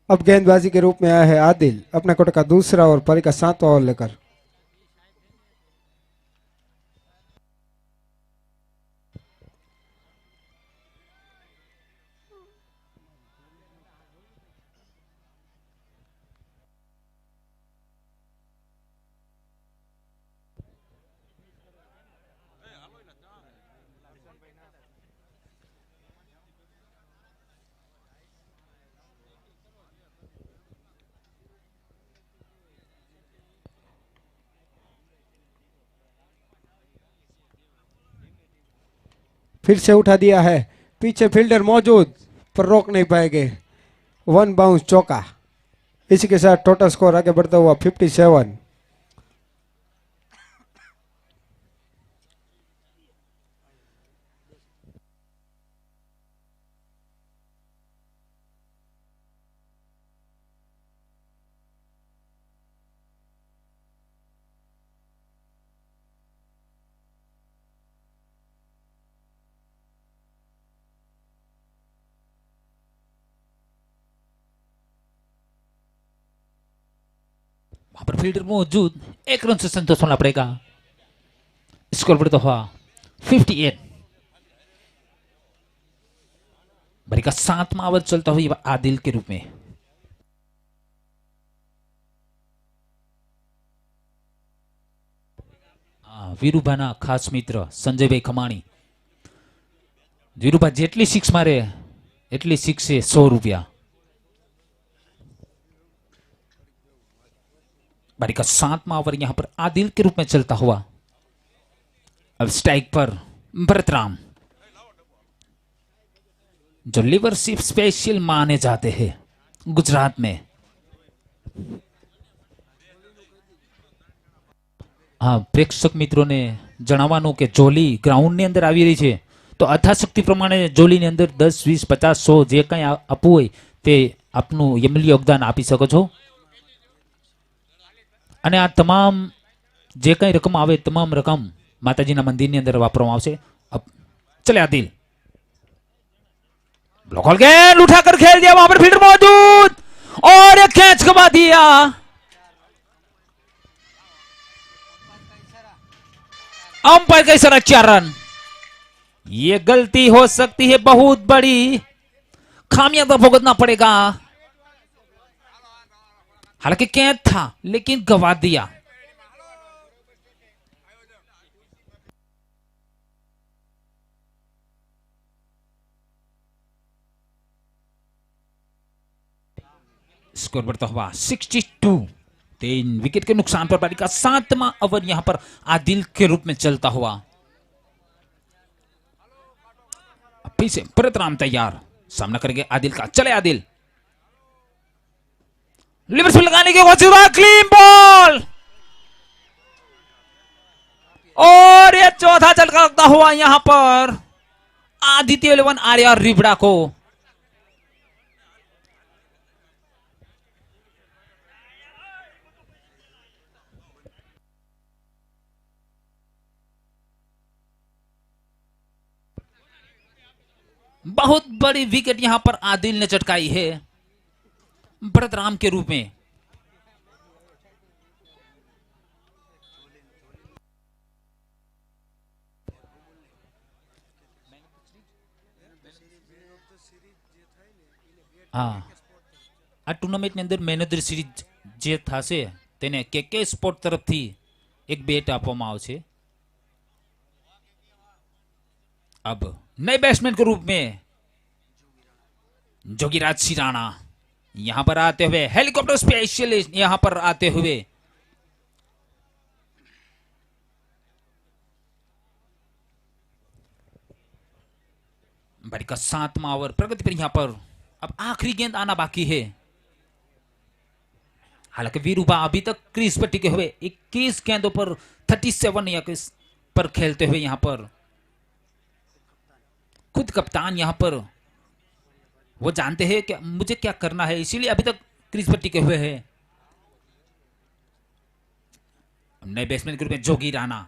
अब गेंदबाजी के रूप में आया है आदिल अपने कोर्ट का दूसरा और पारी का 7वां ओवर लेकर। फिर से उठा दिया है, पीछे फील्डर मौजूद पर रोक नहीं पाएंगे। 1 बाउंस चौका। इसी के साथ टोटल स्कोर आगे बढ़ता हुआ 57। वहां पर फील्डर मौजूद, 1 रन से संतोष होना पड़ेगा। स्कोर बढ़ता हुआ 58। बरी का 7वां ओवर चलता हुआ आदिल के रूप में। વીરુભાના ખાસ મિત્ર સંજયભાઈ ખમાણી, વીરુભા જેટલી સિક્સ મારે એટલી સિક્સ છે 100 रुपया। बारी का 7वां ओवर यहां पर आदिल के रूप में चलता हुआ। अब स्ट्राइक पर भरतराम, जो लिवरशिप स्पेशल माने जाते हैं गुजरात में। हाँ, प्रेक्षक मित्रों ने जणावવાનું કે જોલી ગ્રાઉન્ડ ની અંદર આવી રહી છે, તો અથાશક્તિ પ્રમાણે જોલી ની અંદર 10 20 50 100 જે કંઈ આપવું હોય તે આપનું યમલી યોગદાન આપી શકો છો। અને આ તમામ જે કંઈ રકમ આવે તમામ રકમ માતાજીના મંદિરની અંદર વાપરવામાં આવશે। चले आदिल, ब्लॉक गेंद उठाकर खेल दिया, वहां पर फील्डर मौजूद और एक कैच कमा दिया। अंपायर का इशारा, 4 रन। ये गलती हो सकती है बहुत बड़ी, खामियाजा भुगतना पड़ेगा। हालांकि कैच था लेकिन गवा दिया। स्कोर बढ़ता हुआ 62। 3 विकेट के नुकसान पर पारी का 7वां ओवर यहां पर आदिल के रूप में चलता हुआ। फिर से भरतराम तैयार, सामना करेंगे आदिल का। चले आदिल, लिवर्स पे लगाने की कोशिश, क्लीन बॉल और ये चौथा झटका लगता हुआ यहां पर आदित्य 11 आर्या रिबड़ा को। बहुत बड़ी विकेट यहां पर आदिल ने चटकाई है भरतराम के रूप में। हाँ, આ ટુર્નામેન્ટની અંદર મેન ઓફ ધ સિરીઝ જે થશે તેને કેકે સ્પોર્ટ તરફથી એક બેટ આપવામાં આવશે। अब नए बैट्समैन के रूप में जोगीराज सिराणा यहां पर आते हुए, हेलीकॉप्टर स्पेशलिस्ट यहां पर आते हुए। बारी का 7वां ओवर प्रगति पर यहां पर अब आखिरी गेंद आना बाकी है। हालांकि वीरूबा अभी तक क्रीज पर टिके हुए 21 गेंदों पर 37 या पर खेलते हुए यहां पर खुद कप्तान यहां पर वो जानते हैं कि मुझे क्या करना है, इसीलिए अभी तक क्रीज पर टिके हुए हैं। नए बैट्समैन के रूप में जोगी राणा,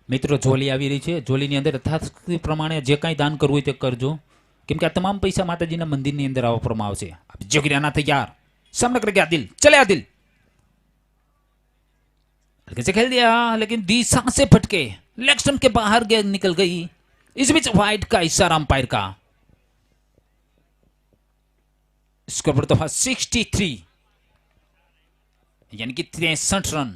મિત્રો જોલી આવી રહી છે. જોલીની અંદર યથાશક્તિ પ્રમાણે જે કાંઈ દાન કરવું હોય તે કરજો, કેમ કે આ તમામ પૈસા માતાજીના મંદિરની અંદર વાપરવામાં આવશે. જોગીરાના તૈયાર, सामना करके आदिल, चले आदिल, हल्के से खेल दिया लेकिन दिशा से फटके लेग स्टंप के बाहर गेंद निकल गई. इस बीच वाइड का इशारा अंपायर का. स्कोर पर तो 63, यानी कि 63 रन.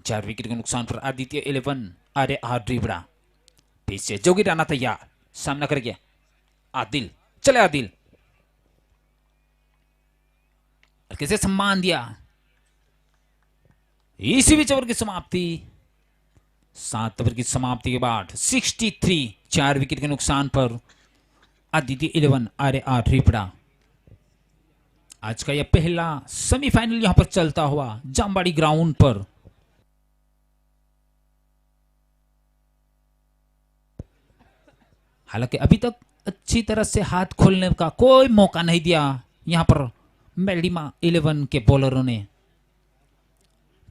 4 विकेट के नुकसान पर आदित्य 11 आर्य आर ड्रीबड़ा. फिर से जोगी राणा तैयार, सामना करके आदिल, चले आदिल, कैसे सम्मान दिया. इसी बीच ओवर की समाप्ति, 7 ओवर की समाप्ति के बाद 63, 4 विकेट के नुकसान पर आदित्य 11 आर्य आर ड्रीबड़ा. आज का यह पहला सेमीफाइनल यहां पर चलता हुआ जामबाड़ी ग्राउंड पर. हालांकि अभी तक अच्छी तरह से हाथ खोलने का कोई मौका नहीं दिया यहां पर मेलडीमा 11 के बॉलरों ने.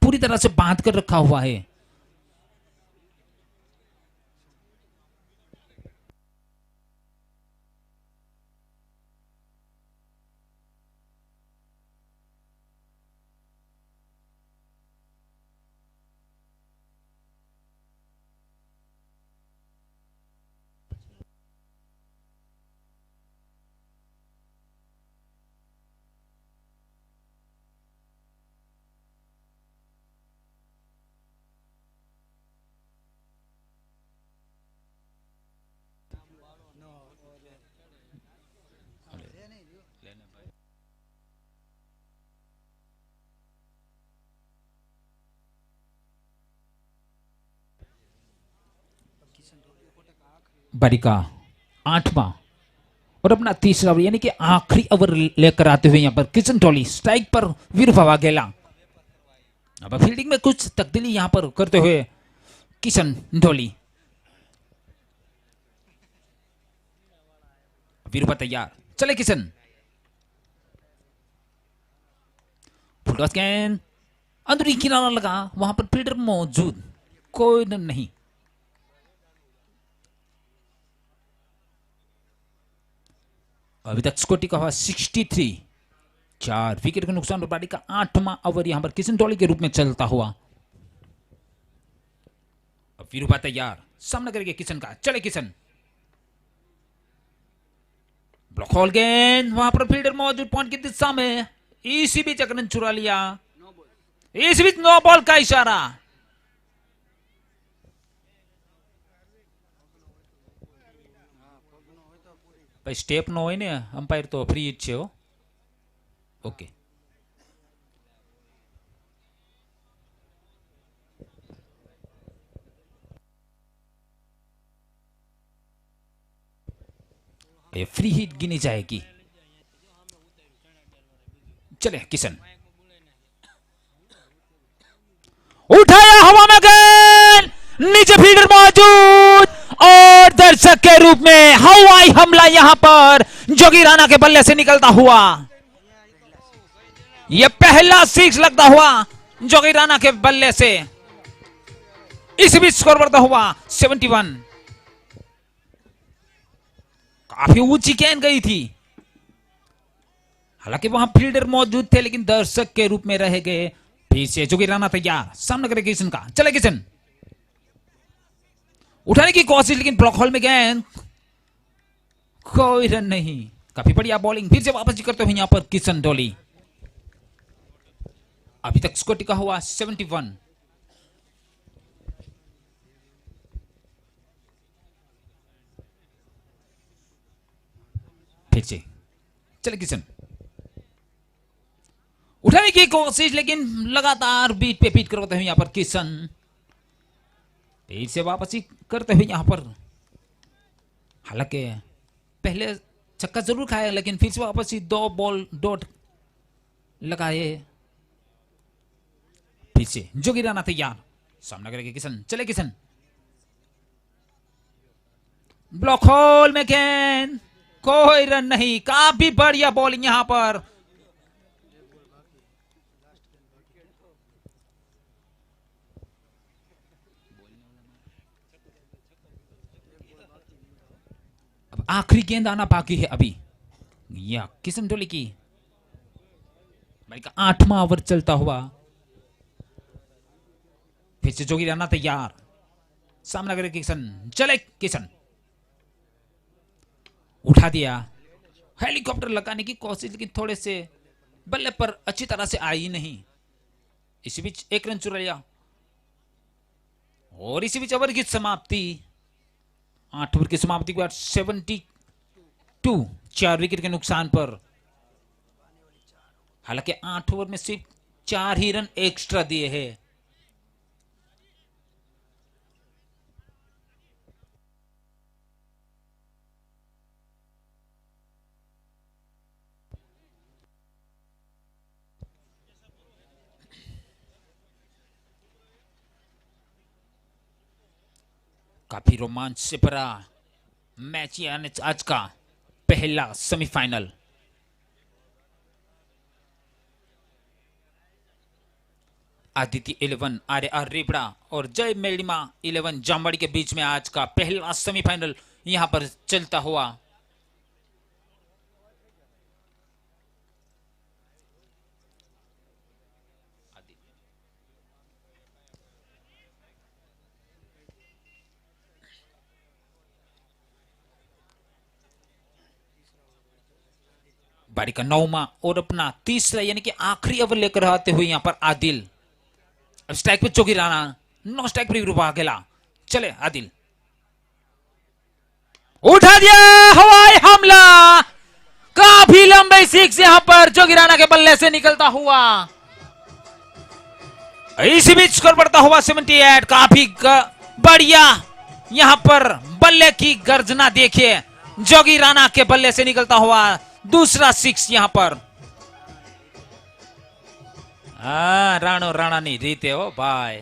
पूरी तरह से बांध कर रखा हुआ है. बारी का 8वां और अपना तीसरा ओवर यानी कि आखिरी ओवर लेकर आते हुए यहां पर किशन टोली स्ट्राइक पर विरुभा वाघेला. अब फील्डिंग में कुछ तब्दीली यहां पर करते हुए किशन टोली. विरुभा तैयार, चले किशन. फुलटॉस गेंद अंदरूनी किनारा लगा, वहां पर फील्डर मौजूद, कोई नहीं. अभी तक स्कोर टिका हुआ 63, 4 विकेट के नुकसान पर पारी का 8वां ओवर यहां पर किशन टोली के रूप में चलता हुआ. अब विरुभा तैयार, सामना करेंगे किशन का, चले किशन. ब्लॉक होल गेंद, वहां पर फील्डर मौजूद पॉइंट की दिशा में. इसी बीच रन चुरा लिया, इसी बीच नो बॉल का इशारा. भाई स्टेप नो હોય ને અમ્પાયર તો ફ્રી જ છે હો. ઓકે, ये फ्री हिट गिनी जाएगी. चले किशन, उठाया हवा में गेंद, नीचे फील्डर मौजूद और दर्शक के रूप में हवाई हमला यहां पर जोगी राणा के बल्ले से निकलता हुआ. यह पहला सिक्स लगता हुआ जोगी राणा के बल्ले से. इस बीच स्कोर बढ़ता हुआ 71. काफी ऊंची गेंद गई थी, हालांकि वहां फील्डर मौजूद थे लेकिन दर्शक के रूप में रह गए. फिर से जोगी राणा तैयार, सामना करे किशन का, चले किशन. उठाने की कोशिश लेकिन ब्लॉक होल में गेंद, कोई रन नहीं. काफी बढ़िया बॉलिंग, फिर से वापस करते हुए यहां पर किशन टोली. अभी तक स्कोर टिका हुआ 71. फिर से चले किशन, उठाने की कोशिश लेकिन लगातार बीट पे बीट करवाते हुए यहां पर किशन. फिर से वापसी करते हुए यहां पर, हालांकि पहले छक्का जरूर खाया लेकिन फिर से वापसी 2 बॉल डॉट लगाए. फिर से जोगी राणा तैयार, सामना करेंगे किशन, चले किशन. ब्लॉक होल में गेंद, कोई रन नहीं. काफी बढ़िया बॉलिंग यहां पर. आखिरी गेंद आना बाकी है अभी। या किशन टोली की भाई का 8वां ओवर चलता हुआ। फिर से जोगी राणा तैयार, सामना करे किशन। चले किशन, उठा दिया। हेलीकॉप्टर लगाने की कोशिश, लेकिन थोड़े से बल्ले पर अच्छी तरह से आई नहीं। इसी बीच एक रन चुरा लिया और इसी बीच ओवर की समाप्ति। 8 ओवर की समाप्ति के बाद 72, 4 विकेट के नुकसान पर। हालांकि 8 ओवर में सिर्फ 4 ही रन एक्स्ट्रा दिए हैं। काफी रोमांच से भरा मैच, यानी आज का पहला सेमीफाइनल। आदित्य 11 RR रेबड़ा और जय मेलिमा 11 जामवाड़ी के बीच में आज का पहला सेमीफाइनल यहां पर चलता हुआ। बारी का 9वां और अपना तीसरा यानी कि आखिरी ओवर लेकर आते हुए यहां पर आदिल। अब स्ट्राइक पे जोगी राणा, नो स्ट्राइक पर रूपा अकेला। चले आदिल, उठा दिया, हवाई हमला। काफी लंबे सिक्स यहां पर जोगी राणा के बल्ले से निकलता हुआ। इसी बीच स्कोर बढ़ता हुआ 78। काफी बढ़िया यहां पर बल्ले की गर्जना देखिए, जोगी राणा के बल्ले से निकलता हुआ दूसरा सिक्स यहां पर। राणो राणा नहीं रीते हो भाई।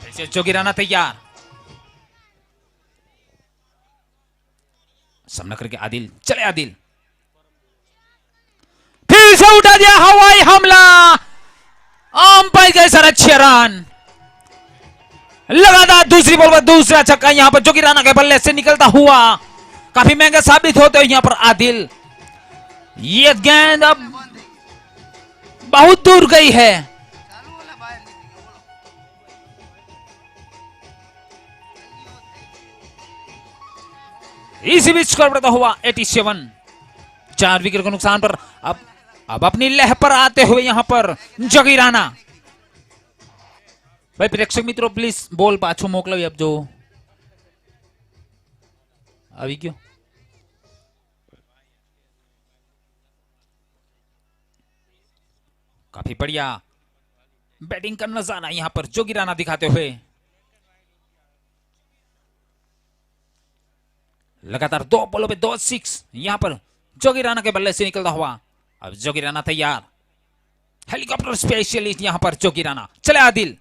ऐसे जोगी राणा तैयार, सामना करके आदिल। चले आदिल, फिर से उठा दिया, हवाई हमला। अंपायर के सर अच्छे रन। लगातार दूसरी बॉल पर दूसरा छक्का यहां पर जोगी राणा के बल्ले से निकलता हुआ। काफी महंगा साबित होते हुए यहां पर आदिल। ये गेंद अब बहुत दूर गई है। इसी बीच स्कोर बढ़ता हुआ 87, 4 विकेट के नुकसान पर। अब अपनी लह पर आते हुए यहां पर जोगी राणा। भाई प्रेक्षक मित्रों प्लीज बोल पाछो मोकलो अब जो अभी क्यों। काफी बढ़िया बैटिंग का नजारा यहां पर जोगी राणा दिखाते हुए। लगातार 2 बॉलों पे 2 सिक्स यहां पर जोगी राणा के बल्ले से निकलता हुआ। अब जोगी राणा तैयार, हेलीकॉप्टर स्पेशलिस्ट यहां पर जोगी राणा। चले आदिल,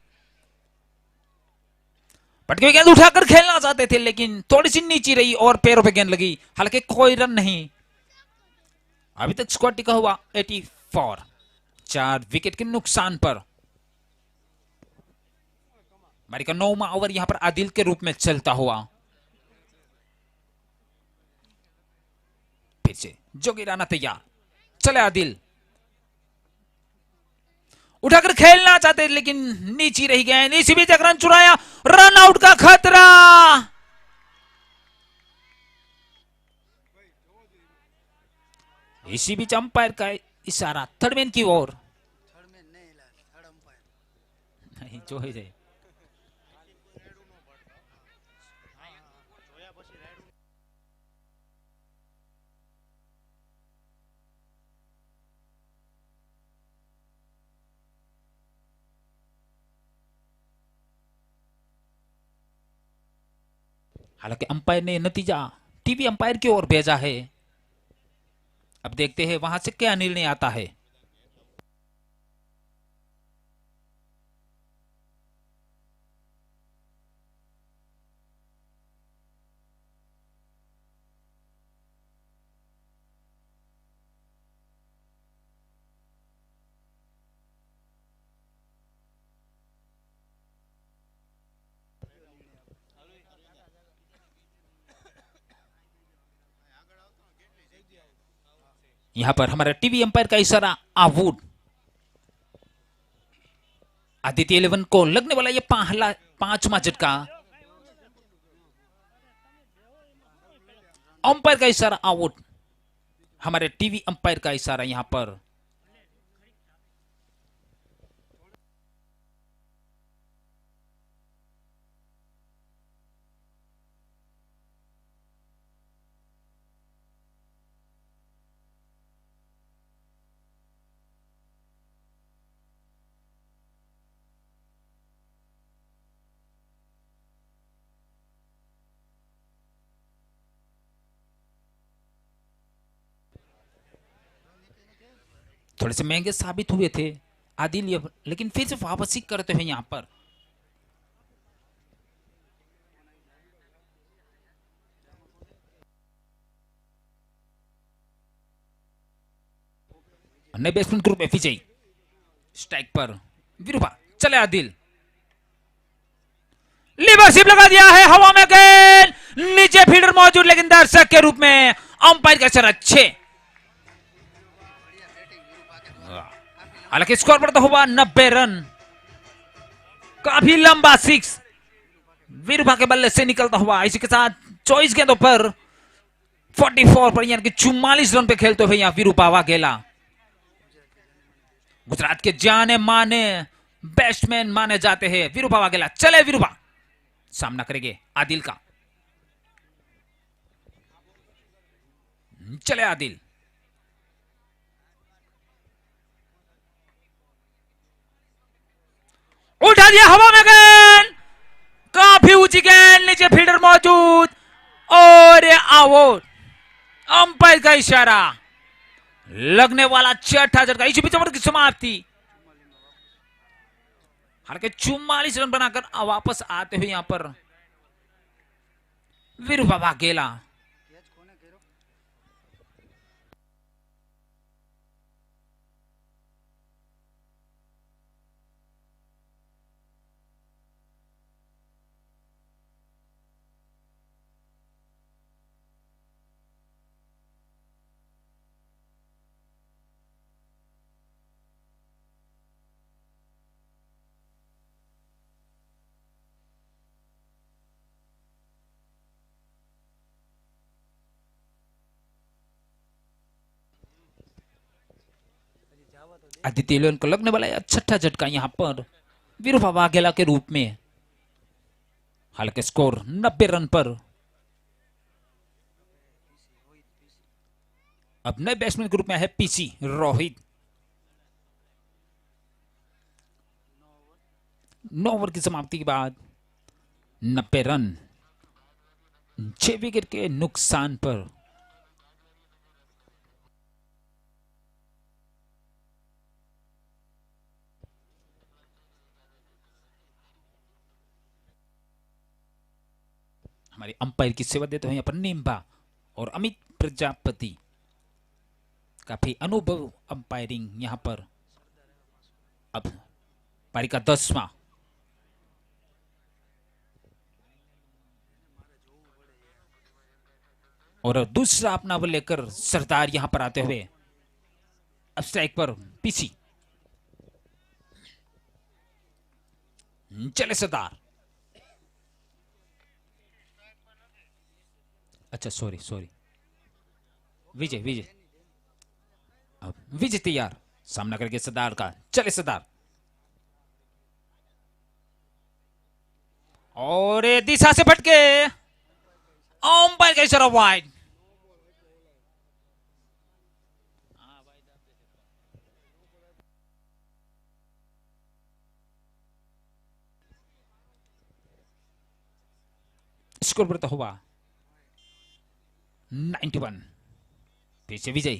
पटके गेंद उठाकर खेलना चाहते थे लेकिन थोड़ी सी नीची रही और पैरों पे गेंद लगी। हालांकि कोई रन नहीं। अभी तक स्कोर टिका हुआ 84, 4 विकेट के नुकसान पर। बारी का 9वां ओवर यहां पर आदिल के रूप में चलता हुआ। फिर से जोगी राणा तैयार। चले आदिल, उठाकर खेलना चाहते लेकिन नीची रही गेंद। इसी बीच एक रन चुराया, रन आउट का खतरा। इसी बीच अंपायर का इशारा थर्ड मैन की ओर। नहीं जो ही जाए। हालांकि अंपायर ने नतीजा टीवी अंपायर की ओर भेजा है। अब देखते हैं वहां से क्या निर्णय आता है। यहां पर हमारा टीवी अंपायर का इशारा आउट। आदित्य 11 को लगने वाला ये पहला 5वां झटका। अंपायर का इशारा आउट, हमारे टीवी अंपायर का इशारा यहां पर। थोड़े से महंगे साबित हुए थे आदिल, लेकिन फिर से वापसी करते हुए यहां पर नए बैट्समैन ग्रुप में विजय। स्ट्राइक पर विरूपा, चले आदिल, लिबरशिप लगा दिया है, हवा में गेंद, नीचे फील्डर मौजूद लेकिन दर्शक के रूप में अंपायर का इशारा 6। हालांकि स्कोर पर तो हुआ 90 रन, काफी लंबा 6 विरूपा के बल्ले से निकलता हुआ। इसी के साथ 24 गेंदों पर 44 पर यानी कि 44 रन पे खेलते हुए यहां विरूपा वाघेला, गुजरात के जाने माने बैट्समैन माने जाते हैं विरूपा वाघेला। चले विरूपा, सामना करेंगे आदिल का। चले आदिल, उठा दिया हवा में गेंद, काफी ऊंची गेंद, नीचे फील्डर मौजूद और आउट। अंपायर का इशारा, लगने वाला 6ठा झटका। इसी बीच ओवर की समाप्ति। हालांकि 44 रन बनाकर वापस आते हुए यहां पर विरूपा वाघेला। आदित्य 11 को लगने वाला 6ठा झटका यहां पर विरूपा वाघेला के रूप में। हालांकि स्कोर 90 रन पर। अब नए बैट्समैन ग्रुप में है पीसी रोहित। 9 ओवर की समाप्ति के बाद 90 रन, 6 विकेट के नुकसान पर। हमारे अंपायर की सेवा देते हुए यहाँ पर निम्बा और अमित प्रजापति, काफी अनुभव अंपायरिंग यहां पर। अब पारी का 10वां और दूसरा अपना बल लेकर सरदार यहां पर आते हुए। अब स्ट्राइक पर पीसी, चले सरदार। अच्छा सॉरी विजय विजय, अब विजय तैयार, सामना करके सरदार का। चले सरदार, और दिशा से भटके, अंपायर का इशारा वाइड। स्कोर बढ़ता हुआ 91। पीछे विजय,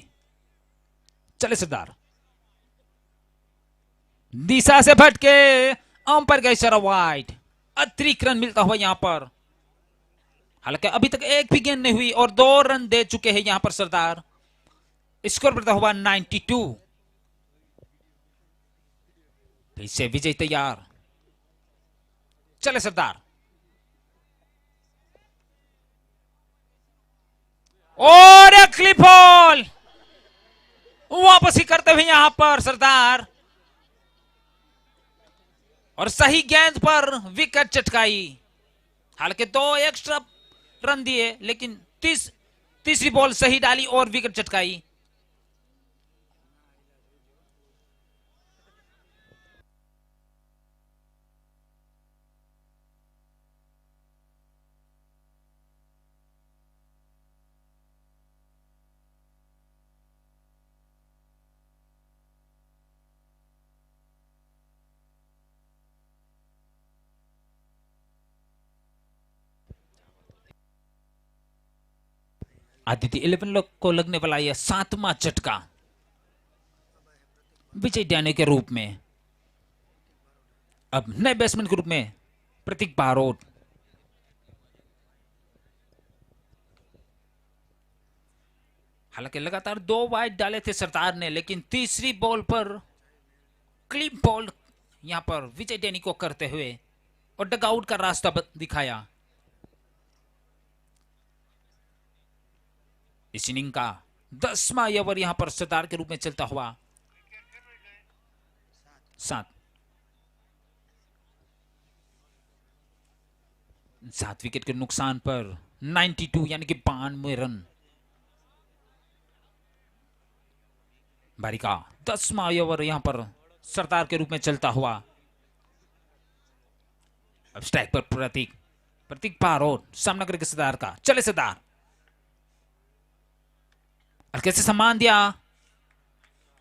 चले सरदार, दिशा से भटके, अंपायर का इशारा वाइड। अतिरिक्त रन मिलता हुआ यहां पर। हालांकि अभी तक एक भी गेंद नहीं हुई और 2 रन दे चुके हैं यहां पर सरदार। स्कोर बढ़ता हुआ 92। पीछे विजय तैयार, चले सरदार, और एक क्लिप बॉल, वापसी करते हुए यहां पर सरदार, और सही गेंद पर विकेट चटकाई। हालांकि 2 एक्स्ट्रा रन दिए, लेकिन तीसरी बॉल सही डाली और विकेट चटकाई। आदित्य 11 को लगने वाला यह 7वां झटका विजय डैने के रूप में। अब नए बैट्समैन के रूप में प्रतीक बारोट। हालांकि लगातार 2 वाइड डाले थे सरदार ने, लेकिन तीसरी बॉल पर क्लीन बॉल यहां पर विजय डैनी को करते हुए और डगआउट का रास्ता दिखाया। इस इनिंग का 10वां ओवर यहां पर सरदार के रूप में चलता हुआ 7 विकेट के नुकसान पर 92 यानी कि 92 रन। बारी का 10वां ओवर यहां पर सरदार के रूप में चलता हुआ। अब स्ट्राइक पर प्रतीक बारोट सामना करके सरदार का। चले सरदार, और कैसे सम्मान दिया,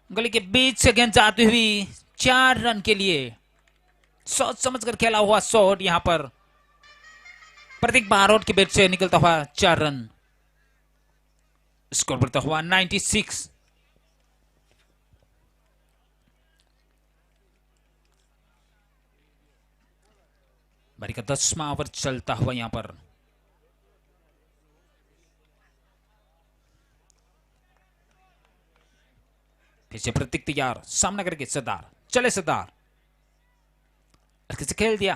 गली के बीच से गेंद जाती हुई 4 रन के लिए सोच समझकर खेला हुआ शॉट। यहां पर प्रतीक बारोट के बैट से निकलता हुआ 4 रन। स्कोर बढ़ता हुआ 96। बारी का 10वां ओवर चलता हुआ यहां पर फिर से प्रतीक तैयार, सामना करके सरदार। चले सरदार, कैसे खेल दिया,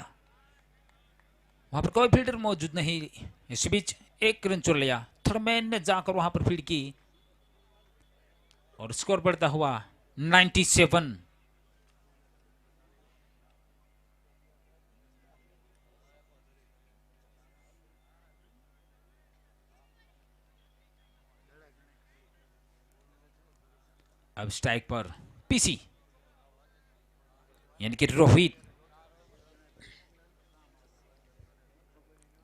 वहां पर कोई फील्डर मौजूद नहीं। इस बीच 1 रन चुन लिया, थर्डमैन ने जाकर वहां पर फील्ड की और स्कोर बढ़ता हुआ 97। अब स्ट्राइक पर पीसी यानी कि रोहित।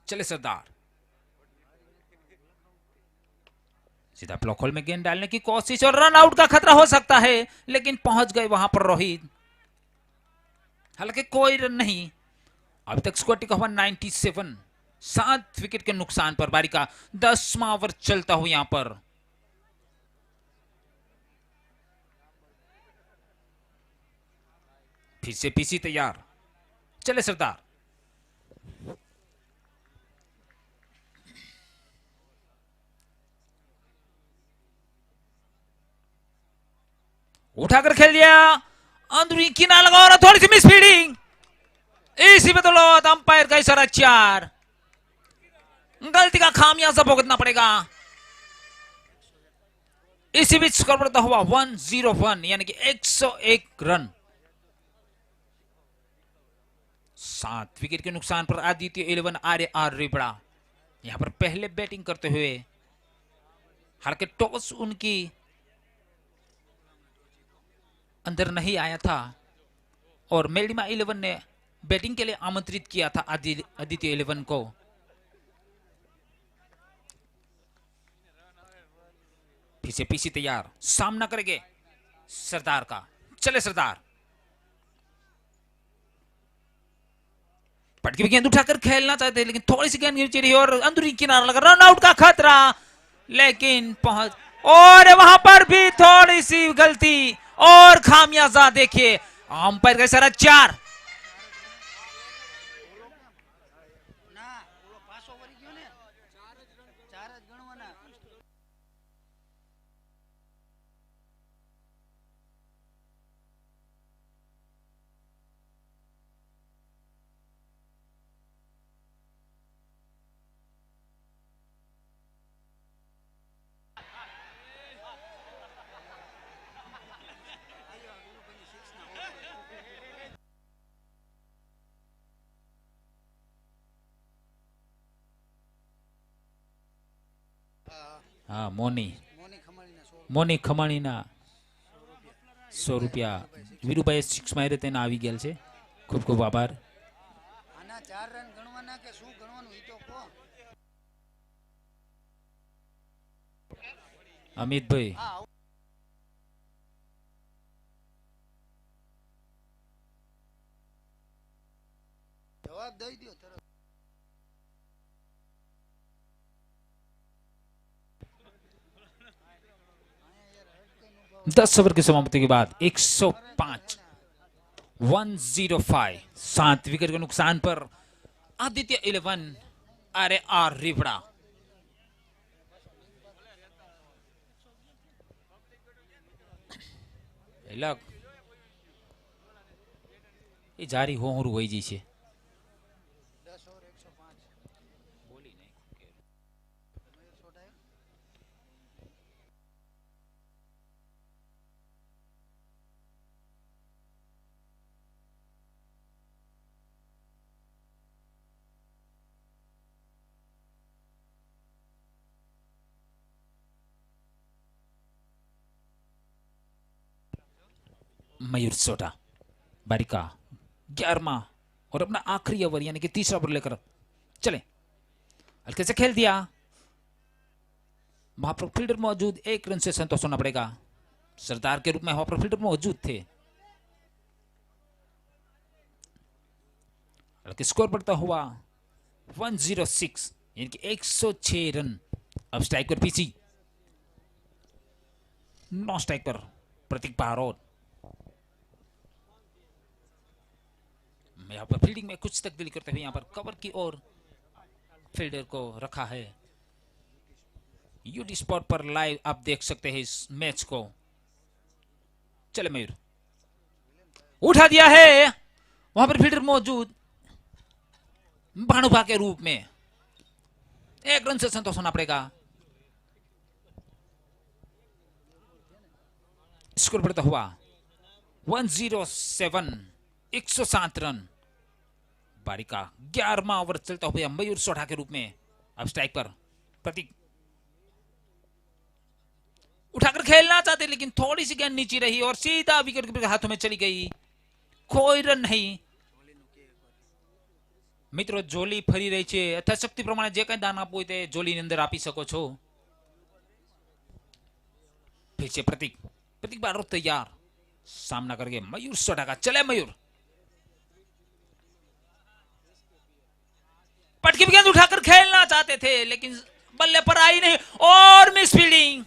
चले सरदार, सीधा ब्लॉक होल में गेंद डालने की कोशिश और रन आउट का खतरा हो सकता है, लेकिन पहुंच गए वहां पर रोहित। हालांकि कोई रन नहीं, अभी तक स्कोर टिका हुआ 97। 7 विकेट के नुकसान पर बारी का 10वां ओवर चलता हुआ यहां पर फिर से पीसी तैयार। चले सरदार, उठाकर खेल दिया, अंदरूनी किनारा लगा और थोड़ी सी मिस फील्डिंग। इसी बदौलत अंपायर का इशारा 4। गलती का खामियाजा भुगतना पड़ेगा। इसी बीच स्कोर बढ़ता हुआ 101 यानी कि 101 रन। 7 विकेट के नुकसान पर आदित्य 11 आर रिबड़ा यहां पर पहले बैटिंग करते हुए। हालांकि टॉस उनकी अंदर नहीं आया था और मेलिमा 11 ने बैटिंग के लिए आमंत्रित किया था आदित्य 11 को। फिर से पीसी तैयार, सामना करेंगे सरदार का। चले सरदार, पटकी भी गेंद उठाकर खेलना चाहते हैं, लेकिन थोड़ी सी गेंद नीचे रही और अंदरूनी किनारा लगा, रन आउट का खतरा, लेकिन पहुंच और वहां पर भी थोड़ी सी गलती और खामियाजा। देखिए अंपायर का इशारा 4। હા મોની ખમાણીના 100 રૂપિયા વીરુભાઈ 6 મારે તેના આવી ગયેલ છે. ખૂબ ખૂબ આભાર. આના 4 રન ગણવાના કે શું ગણવાનું ઈ તો કહો. અમિતભાઈ જવાબ દઈ દ્યો તરત. 10 ओवर की समाप्ति के बाद 105 105 7 विकेट के नुकसान पर आदित्य 11 RAR रिवड़ा. લગ એ જારી હોહરું હોય જી છે. 10 ઓવર 105 બોલી નહીં मयूर सोटा बारिका 11वां और अपना आखिरी ओवर यानी कि तीसरा ओवर लेकर चले. हल्के से खेल दिया. वहां पर फील्डर मौजूद, 1 रन से संतोष होना पड़ेगा. सरदार के रूप में वहां पर फील्डर मौजूद थे. हल्के स्कोर बढ़ता हुआ 106 यानी कि 106 रन. अब स्ट्राइक पर पीसी, नॉन स्ट्राइक पर प्रतीक बारोट. यहाँ पर फील्डिंग में कुछ तब्दीली करते हुए यहाँ पर कवर की ओर फील्डर को रखा है. यूटी स्पॉट पर लाइव आप देख सकते हैं इस मैच को. चले मयूर उठा दिया है. वहां पर फील्डर मौजूद भानुभा के रूप में. 1 रन से संतोष होना पड़ेगा. स्कोर बढ़ता हुआ 107 107 रन. बारिका 11वां ओवर चलता हुआ मयूर सोढ़ा के रूप में. अब स्ट्राइक पर प्रतीक उठाकर खेलना चाहते लेकिन थोड़ी सी गेंद नीचे रही और सीधा विकेट के हाथों में चली गई. कोई रन नहीं. મિત્રો જોલી ફરી રહી છે. યથાશક્તિ પ્રમાણે જે કંઈ દાન આપવું હોય તે જોલીની અંદર આપી શકો છો. પીછે પ્રતીક બારોટ તૈયાર. सामना करके मयूर सोढ़ा का. चले मयूर पटकी गेंद उठाकर खेलना चाहते थे लेकिन बल्ले पर आई नहीं और मिस फील्डिंग.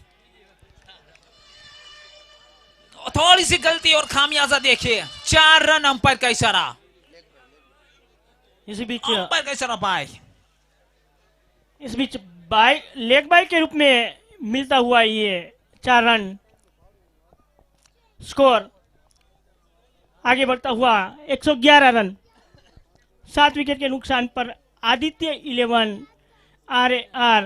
थोड़ी सी गलती और खामियाजा देखिए. 4 रन. अंपायर का इशारा. इसी बीच अंपायर का इशारा बाय. इस बीच बाय लेग बाय के रूप में मिलता हुआ ये 4 रन. स्कोर आगे बढ़ता हुआ 111 रन. 7 विकेट के नुकसान पर आदित्य 11 RAR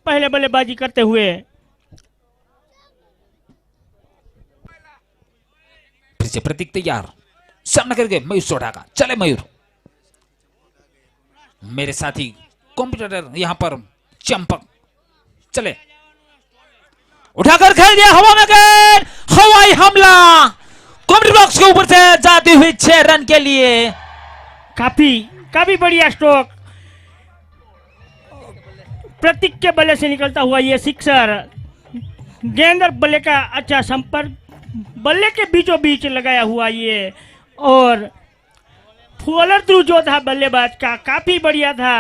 पहले बल्लेबाजी करते हुए. फिर से प्रतीक तैयार. सामना करके मयूर सोढ़ा का. चले मयूर. मेरे साथी कॉम्पिटिटर यहां पर चंपक. चले उठाकर खेल दिया. हवा में गेंद. हवाई हमला कॉमेडी बॉक्स के ऊपर से जाती हुई 6 रन के लिए. काफी बढ़िया स्ट्रोक. प्रतीक के बल्ले से निकलता हुआ ये सिक्सर. गेंद और बल्ले का अच्छा संपर्क. बल्ले के बीचों बीच लगाया हुआ ये और फॉलोअर थ्रू जो था बल्लेबाज का काफी बढ़िया था.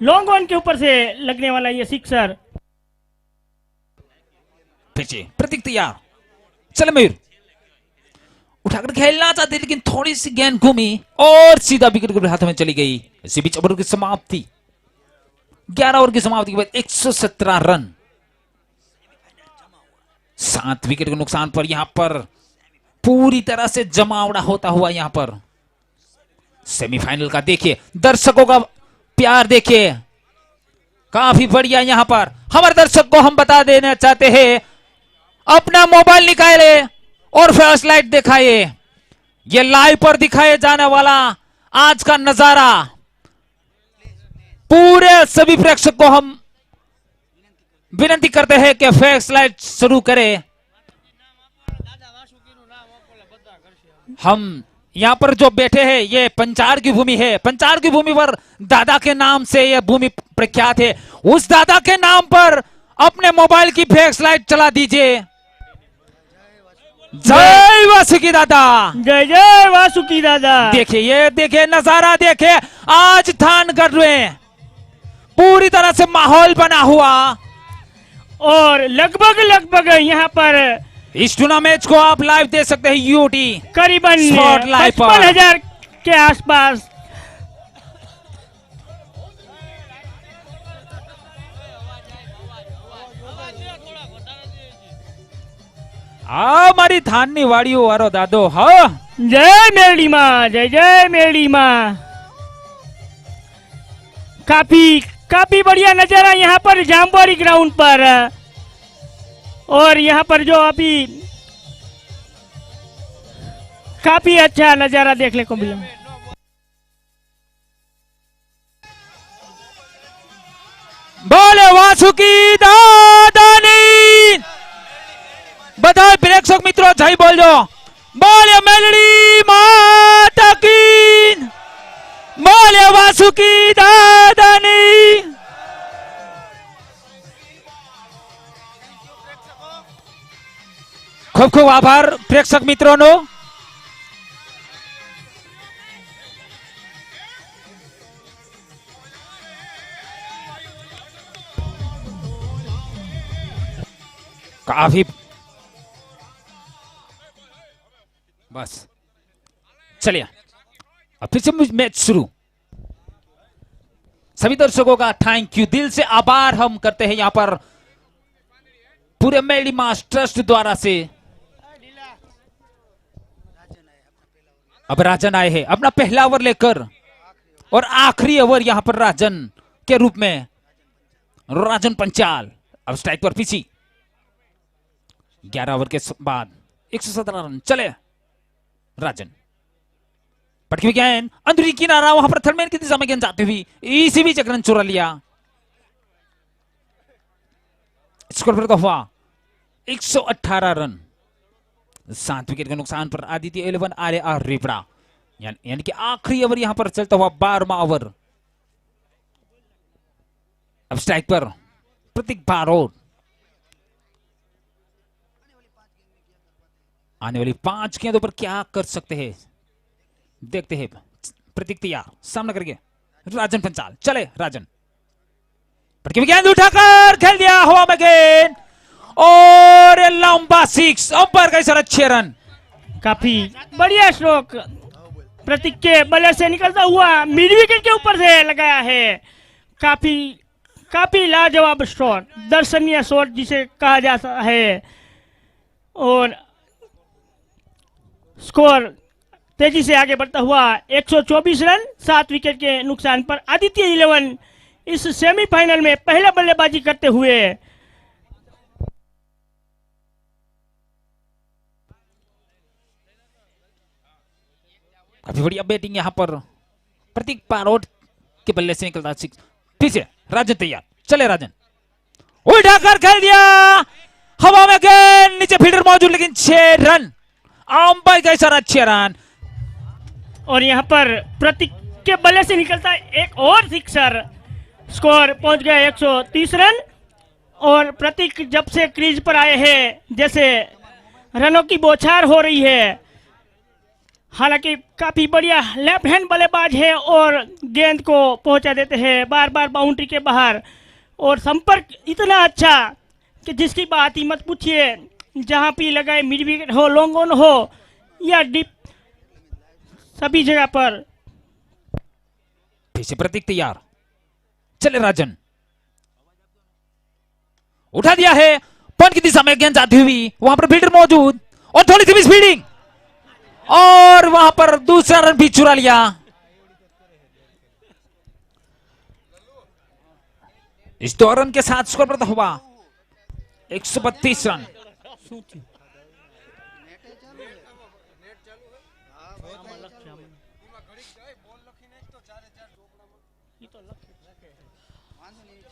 लॉन्ग ऑन के ऊपर से लगने वाला ये सिक्सर. पीछे प्रतीक तैयार. चले मयूर उठाकर खेलना चाहते लेकिन थोड़ी सी गेंद घूमी और सीधा विकेट के हाथों में चली गई. इसी बीच ओवर की समाप्ति. 11 ओवर की समाप्ति के बाद 117 रन. 7 विकेट के नुकसान पर यहां पर पूरी तरह से जमावड़ा होता हुआ यहां पर सेमीफाइनल का देखिए. दर्शकों का प्यार देखिए. काफी बढ़िया. यहां पर हमारे दर्शक को हम बता देना चाहते हैं अपना मोबाइल निकाले और फ्लैश लाइट दिखाइए. ये लाइव पर दिखाए जाने वाला आज का नजारा पूरे सभी प्रेक्षक को हम विनती करते हैं कि फ्लैश लाइट शुरू करें। हम यहाँ पर जो बैठे हैं ये पंचार की भूमि है। पंचार की भूमि पर दादा के नाम से यह भूमि प्रख्यात है। उस दादा के नाम पर अपने मोबाइल की फ्लैश लाइट चला दीजिए। जय वासुकी दादा, जय जय वासुकी दादा। देखिए ये देखिए नजारा देखिए, आज थानगढ़ में पूरी तरह से माहौल बना हुआ और लगभग लगभग यहाँ पर इस टूर्नामेंट को आप लाइव देख सकते हैं यूटी करीबन Spotlight पर। 55,000 के आसपास। हमारी थाननी वाड़ियों वारो दादो। हाँ जय मेरी माँ, जय जय मेरी माँ। काफी बढ़िया नजारा यहाँ पर जामवाड़ी ग्राउंड पर। और यहाँ पर जो अभी काफी अच्छा नजारा देखने को मिला। बोले वासुकी दादानी। बधाई प्रेक्षक मित्रों, जय बोल दो। बोले मेलडी माता की, बोले वासुकी दादानी। खूब खूब आभार प्रेक्षक मित्रों। काफी बस चलिए अब फिर से मैच शुरू। सभी दर्शकों का थैंक यू, दिल से आभार हम करते हैं यहाँ पर पूरे मेलडी मास ट्रस्ट द्वारा से। अब राजन आए हैं अपना पहला ओवर लेकर और आखिरी ओवर यहाँ पर राजन के रूप में राजन पंचाल। अब स्ट्राइक पर पीछे 11 ओवर के बाद 117 रन चले। राजन पटकी गेंद अंदरूनी किनारा, वहां पर थर्डमैन की दिशा में गेंद जाती हुई इसी बीच एक रन चुरा लिया। स्कोर पर हुआ 118 रन। 7 विकेट के नुकसान पर आदित्य 11 आर्य और रिपड़ा, यानी कि आखिरी ओवर यहां पर चलता हुआ 12वां ओवर। अब स्ट्राइक पर प्रतीक बारोट। आने वाली 5 गेंदों पर क्या कर सकते हैं देखते हैं। प्रतीक तैयार, सामना करके राजन पंचाल। चले राजन, पटकी गेंद उठाकर खेल दिया हवा में गेंद और लंबा 6 ऊपर का इशारा 6 रन। काफी बढ़िया स्ट्रोक प्रतीक के बल्ले से निकलता हुआ मिड विकेट के ऊपर से लगाया है। काफी लाजवाब शॉट, दर्शनीय शॉट जिसे कहा जाता है। और स्कोर तेजी से आगे बढ़ता हुआ 124 रन 7 विकेट के नुकसान पर आदित्य 11 इस सेमीफाइनल में पहले बल्लेबाजी करते हुए काफी बढ़िया बैटिंग यहां पर प्रतीक बारोट के बल्ले से निकलता 6। पीछे राजन तैयार, चले राजन उठाकर खेल दिया हवा में गेंद, नीचे फील्डर मौजूद लेकिन 6 रन। अंपायर का इशारा 6 रन। और यहाँ पर प्रतीक के बल्ले से निकलता एक और सिक्सर। स्कोर पहुंच गया 130 रन। और प्रतीक जब से क्रीज पर आए हैं जैसे रनों की बौछार हो रही है। हालांकि काफी बढ़िया लेफ्ट हैंड बल्लेबाज है और गेंद को पहुंचा देते हैं बार बार बाउंड्री के बाहर। और संपर्क इतना अच्छा कि जिसकी बात ही मत पूछिए। जहां भी लगाए, मिड विकेट हो, लॉन्ग ऑन हो या डीप, सभी जगह पर। पीछे प्रतीक तैयार, चले राजन उठा दिया है पॉइंट की दिशा में गेंद जाती हुई, वहां पर फील्डर मौजूद और थोड़ी सी स्पीडिंग और वहां पर दूसरा रन भी चुरा लिया। इस 2 रन के साथ स्कोर पर हुआ 132 रन।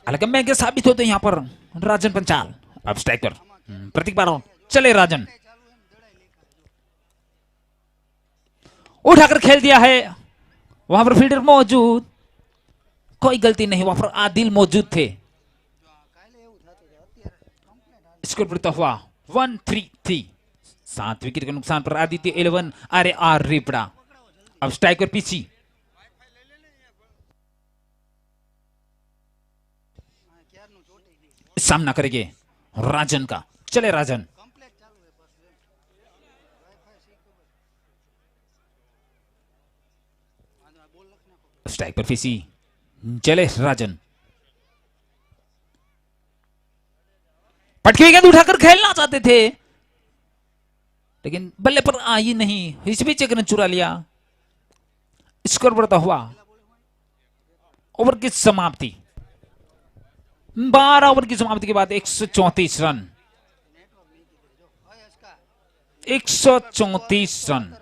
हालांकि महंगे साबित होते हैं यहाँ पर राजन पंचाल। अब स्ट्राइकर प्रतीक बारोन, चले राजन, उठाकर खेल दिया है। वहां पर फील्डर मौजूद, कोई गलती नहीं, वहां पर आदिल मौजूद थे। स्कोर बढ़ता हुआ 1-3-3। 7 विकेट के नुकसान पर आदित्य 11 RAR रिपड़ा। अब स्ट्राइकर पीछे, सामना करेंगे राजन का, चले राजन, स्ट्राइक पर फीसी, चले राजन, पटकी गेंद उठाकर खेलना चाहते थे लेकिन बल्ले पर आई नहीं, इस बीच एक रन चुरा लिया। स्कोर बढ़ता हुआ, ओवर की समाप्ति, 12 ओवर की समाप्ति के बाद 134 रन, 134 रन।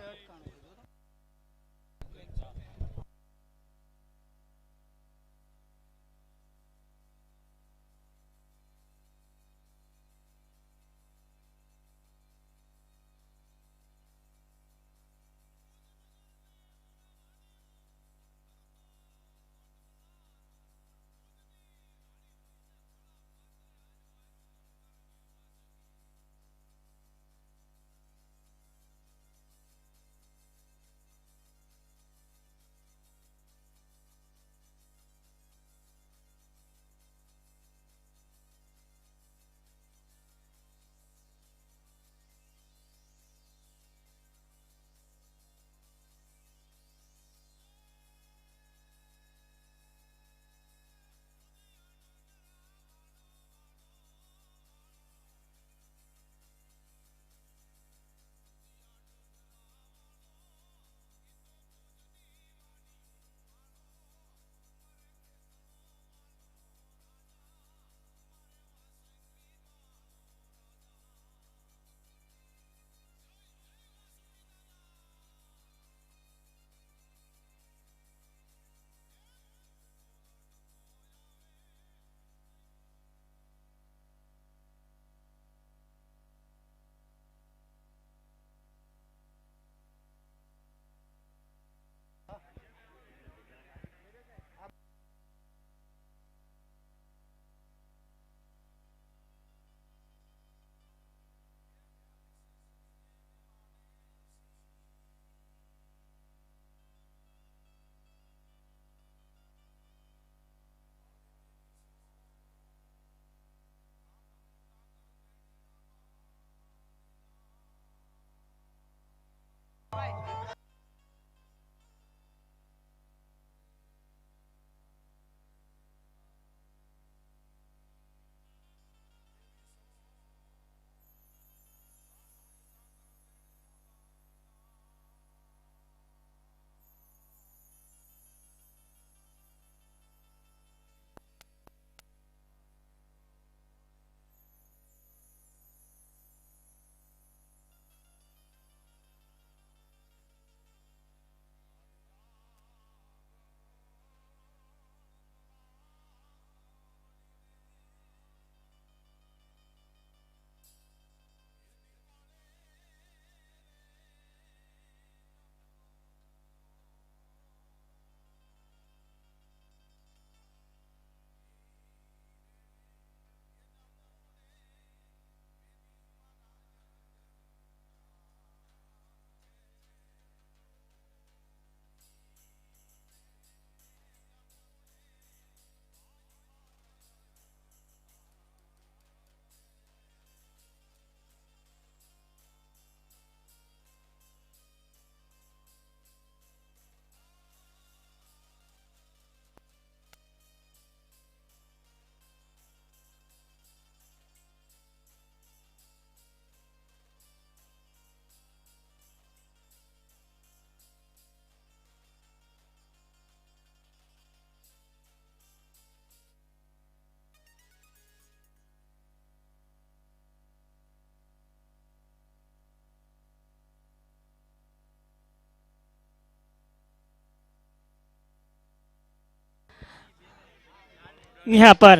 यहाँ पर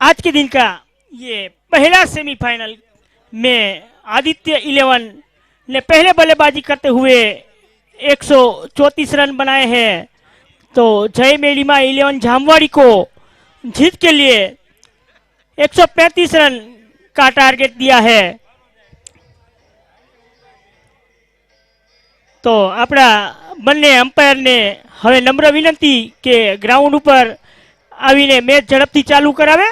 आज के दिन का ये पहला सेमीफाइनल में आदित्य 11 ने पहले बल्लेबाजी करते हुए 134 रन बनाए हैं। तो जय मेलिमा 11 जामवाड़ी को जीत के लिए 135 रन का टारगेट दिया है। तो अपना બંને એમ્પાયરને હવે નમ્ર વિનંતી કે ગ્રાઉન્ડ ઉપર આવીને મેચ ઝડપથી ચાલુ કરાવે।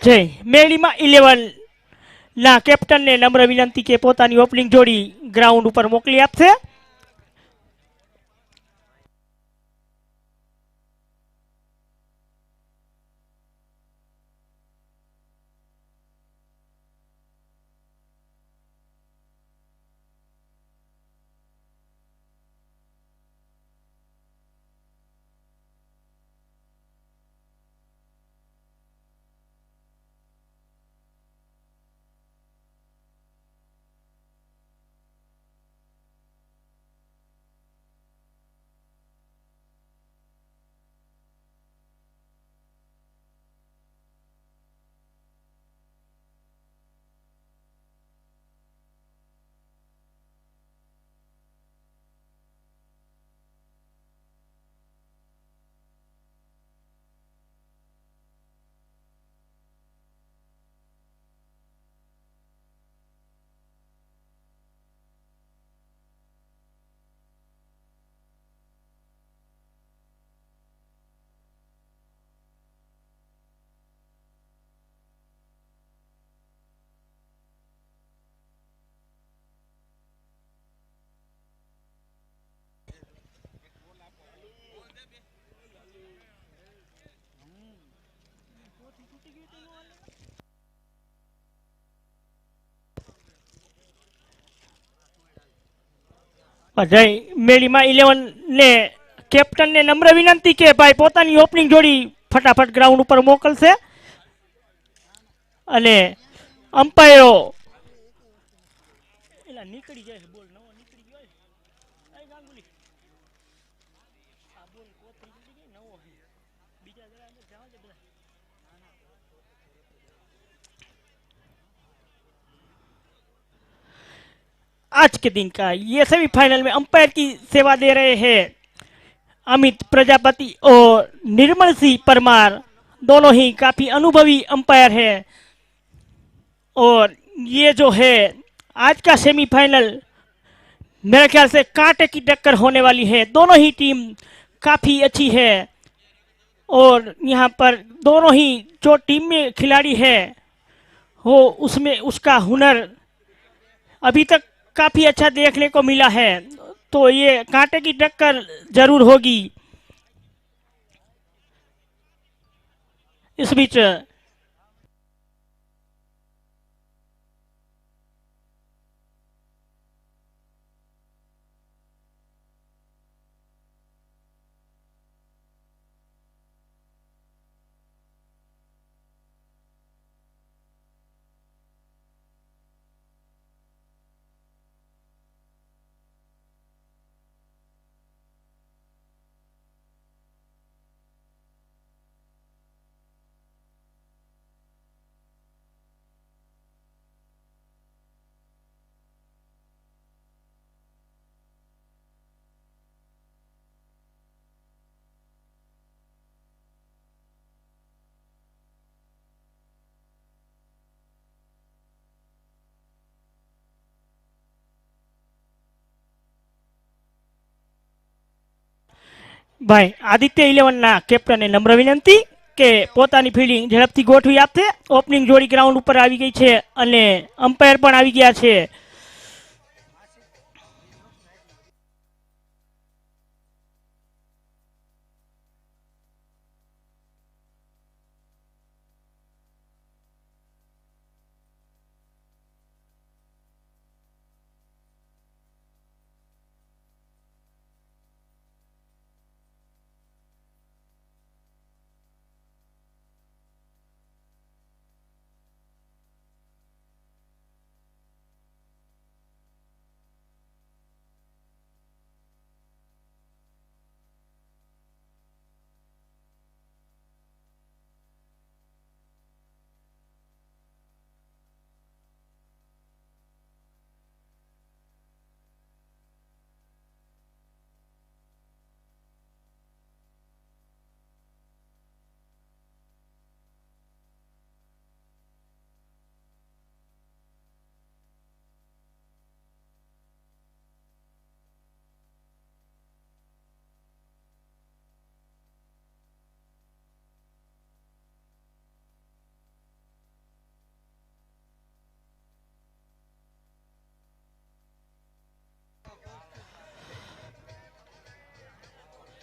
જય મેળીમાં 11 ના કેપ્ટનને નમ્ર વિનંતી કે પોતાની ઓપનિંગ જોડી ગ્રાઉન્ડ ઉપર મોકલી આપશે। જય મેળીમાં 11 ને કેપ્ટનને નમ્ર વિનંતી કે ભાઈ પોતાની ઓપનિંગ જોડી ફટાફટ ગ્રાઉન્ડ ઉપર મોકલશે અને અમ્પાયરો એલા નીકળી જાય છે બોલ નવો નીકળી ગયો છે એ ગાંગુલી આ બોલ કોથળી નીકળી ગઈ નવો છે બીજા જરા અંદર જવા દે બધા। आज के दिन का ये सेमीफाइनल में अंपायर की सेवा दे रहे हैं अमित प्रजापति और निर्मल सिंह परमार। दोनों ही काफी अनुभवी अंपायर है और ये जो है आज का सेमीफाइनल मेरे ख्याल से कांटे की टक्कर होने वाली है। दोनों ही टीम काफी अच्छी है और यहाँ पर दोनों ही जो टीम में खिलाड़ी है वो उसमें उसका हुनर अभी तक काफी अच्छा देखने को मिला है। तो ये कांटे की टक्कर जरूर होगी। इस बीच ભાઈ આદિત્ય 11 ના કેપ્ટનને નમ્ર વિનંતી કે પોતાની ફિલ્ડિંગ ઝડપથી ગોઠવી આપશે. ઓપનિંગ જોડી ગ્રાઉન્ડ ઉપર આવી ગઈ છે અને અમ્પાયર પણ આવી ગયા છે.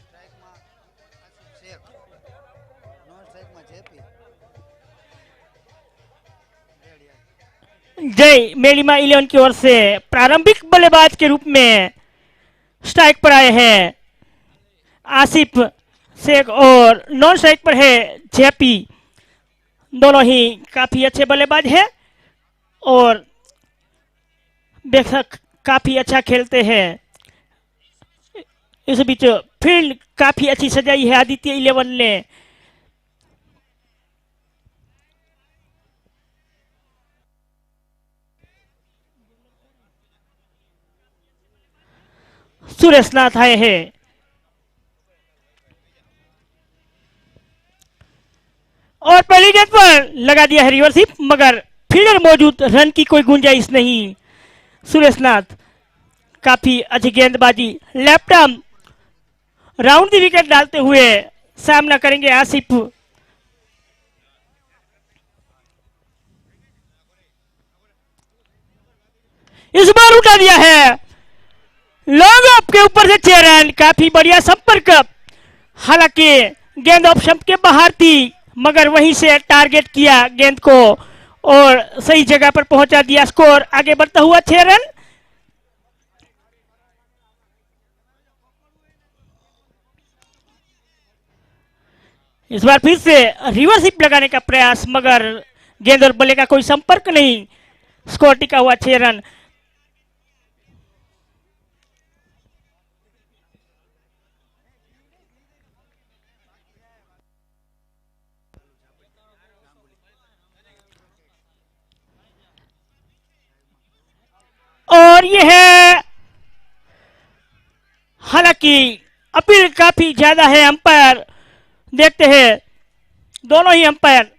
સ્ટ્રાઇકમાં આસિફ શેખ, નોન સ્ટ્રાઇકમાં જેપી. जय मेलिमा 11 की ओर से प्रारंभिक बल्लेबाज के रूप में स्ट्राइक पर आए हैं आसिफ शेख और नॉन स्ट्राइक पर है जेपी. दोनों ही काफी अच्छे बल्लेबाज हैं और बेशक काफी अच्छा खेलते हैं. इस बीच फील्ड काफी अच्छी सजाई है आदित्य 11 ने. सुरेश नाथ आए हैं और पहली गेंद पर लगा दिया है रिवर्सिप, मगर फील्डर मौजूद, रन की कोई गुंजाइश नहीं. सुरेश नाथ काफी अच्छी गेंदबाजी, लेफ्ट आर्म राउंड दी विकेट डालते हुए सामना करेंगे आसिफ. इस बार उठा दिया है लॉन्ग ऑफ के ऊपर से 6 रन. काफी बढ़िया संपर्क, हालांकि गेंद ऑफ स्टंप के बाहर थी मगर वहीं से टारगेट किया गेंद को और सही जगह पर पहुंचा दिया. स्कोर आगे बढ़ता हुआ 6 रन. इस बार फिर से रिवर्सिप लगाने का प्रयास, मगर गेंद और बल्ले का कोई संपर्क नहीं. स्कोर टिका हुआ 6 रन. और यह है, हालांकि अपील काफी ज्यादा है. अंपायर देखते हैं, दोनों ही अंपायर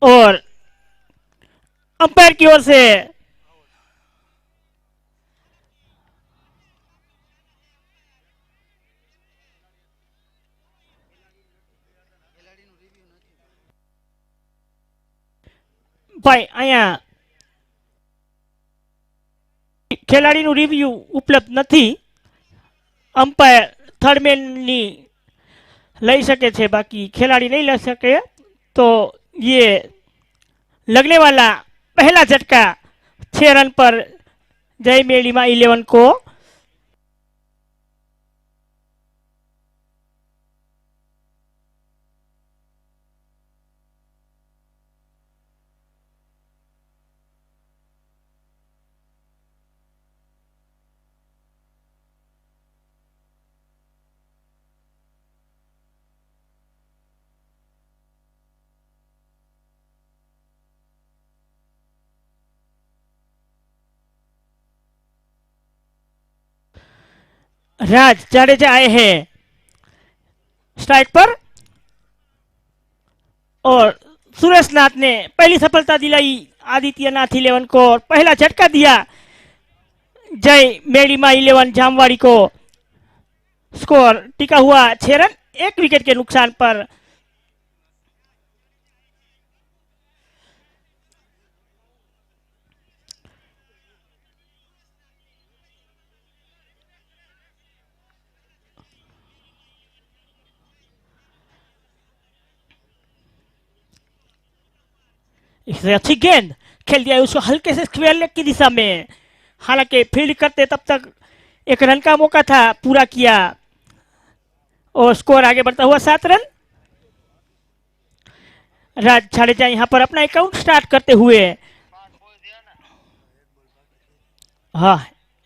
और अंपायर की ओर से ભાઈ અહીંયા ખેલાડીનું રિવ્યુ ઉપલબ્ધ નથી. અંપાયર થર્ડમેનની લઈ શકે છે, बाकी खिलाड़ी नहीं ले सके. तो ये लगने वाला पहला झटका 6 रन पर जय मेलिमा 11 को. राज जाडेजा आए हैं स्ट्राइक पर और सुरेश नाथ ने पहली सफलता दिलाई आदित्यनाथ 11 को और पहला झटका दिया जय मेड़ीमा 11 जामवाड़ी को। स्कोर टिका हुआ 6 रन 1 विकेट के नुकसान पर। इससे अच्छी गेंद खेल दिया उसको हल्के से स्क्वायर लेग की दिशा में, हालांकि फील्ड करते तब तक 1 रन का मौका था, पूरा किया और स्कोर आगे बढ़ता हुआ 7 रन। राज जाडेजा यहां पर अपना अकाउंट स्टार्ट करते हुए। हाँ,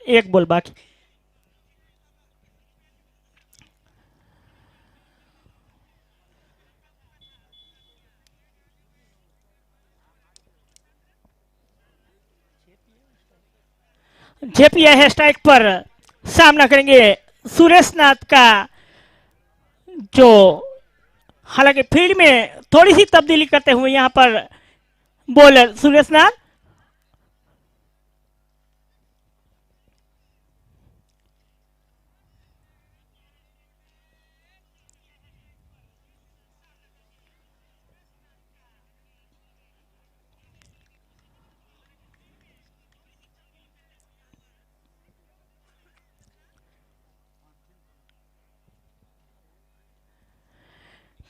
1 बॉल बाकी। जेपीआई है स्ट्राइक पर, सामना करेंगे सुरेश नाथ का, जो हालांकि फील्ड में थोड़ी सी तब्दीली करते हुए यहां पर बॉलर सुरेश नाथ।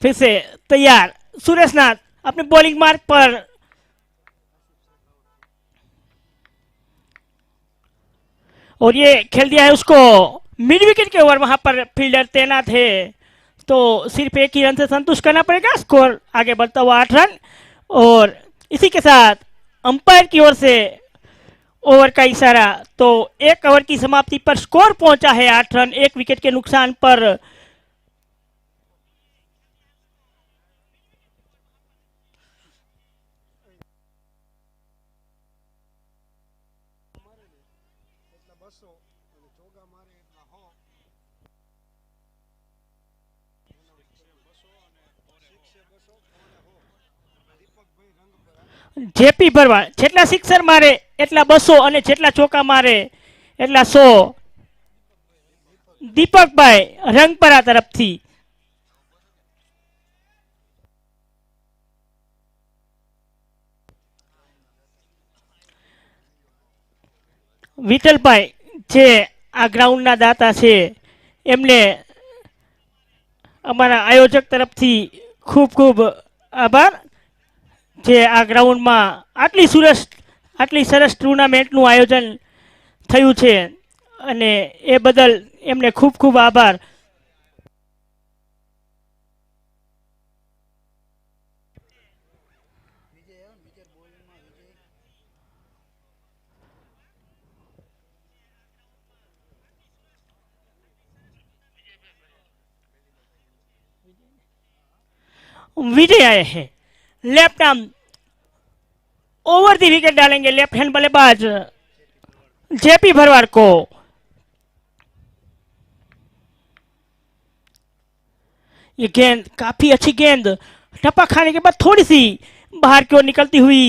फिर से तैयार सुरेश नाथ अपने बॉलिंग मार्क पर, और ये खेल दिया है उसको मिड विकेट के ओवर। वहां पर फील्डर तैनात है तो सिर्फ 1 ही रन से संतुष्ट करना पड़ेगा। स्कोर आगे बढ़ता हुआ 8 रन, और इसी के साथ अंपायर की ओर से ओवर का इशारा, तो 1 ओवर की समाप्ति पर स्कोर पहुंचा है 8 रन 1 विकेट के नुकसान पर। જેપી ભરવાડ જેટલા સિક્સર મારે એટલા 200 અને જેટલા ચોકા મારે એટલા 100। દીપકભાઈ રંગપરા તરફથી। વિઠ્ઠલભાઈ જે આ ગ્રાઉન્ડના દાતા છે એમને અમારા આયોજક તરફથી ખૂબ ખૂબ આભાર, જે આ ગ્રાઉન્ડમાં આટલી સરસ ટુર્નામેન્ટનું આયોજન થયું છે અને એ બદલ એમને ખૂબ ખૂબ આભાર। विजय आए हैं left arm over the wicket डालेंगे लेफ्ट हैंड बल्लेबाज जेपी भरवाड़ को। ये गेंद काफी अच्छी गेंद, टप्पा खाने के बाद थोड़ी सी बाहर की ओर निकलती हुई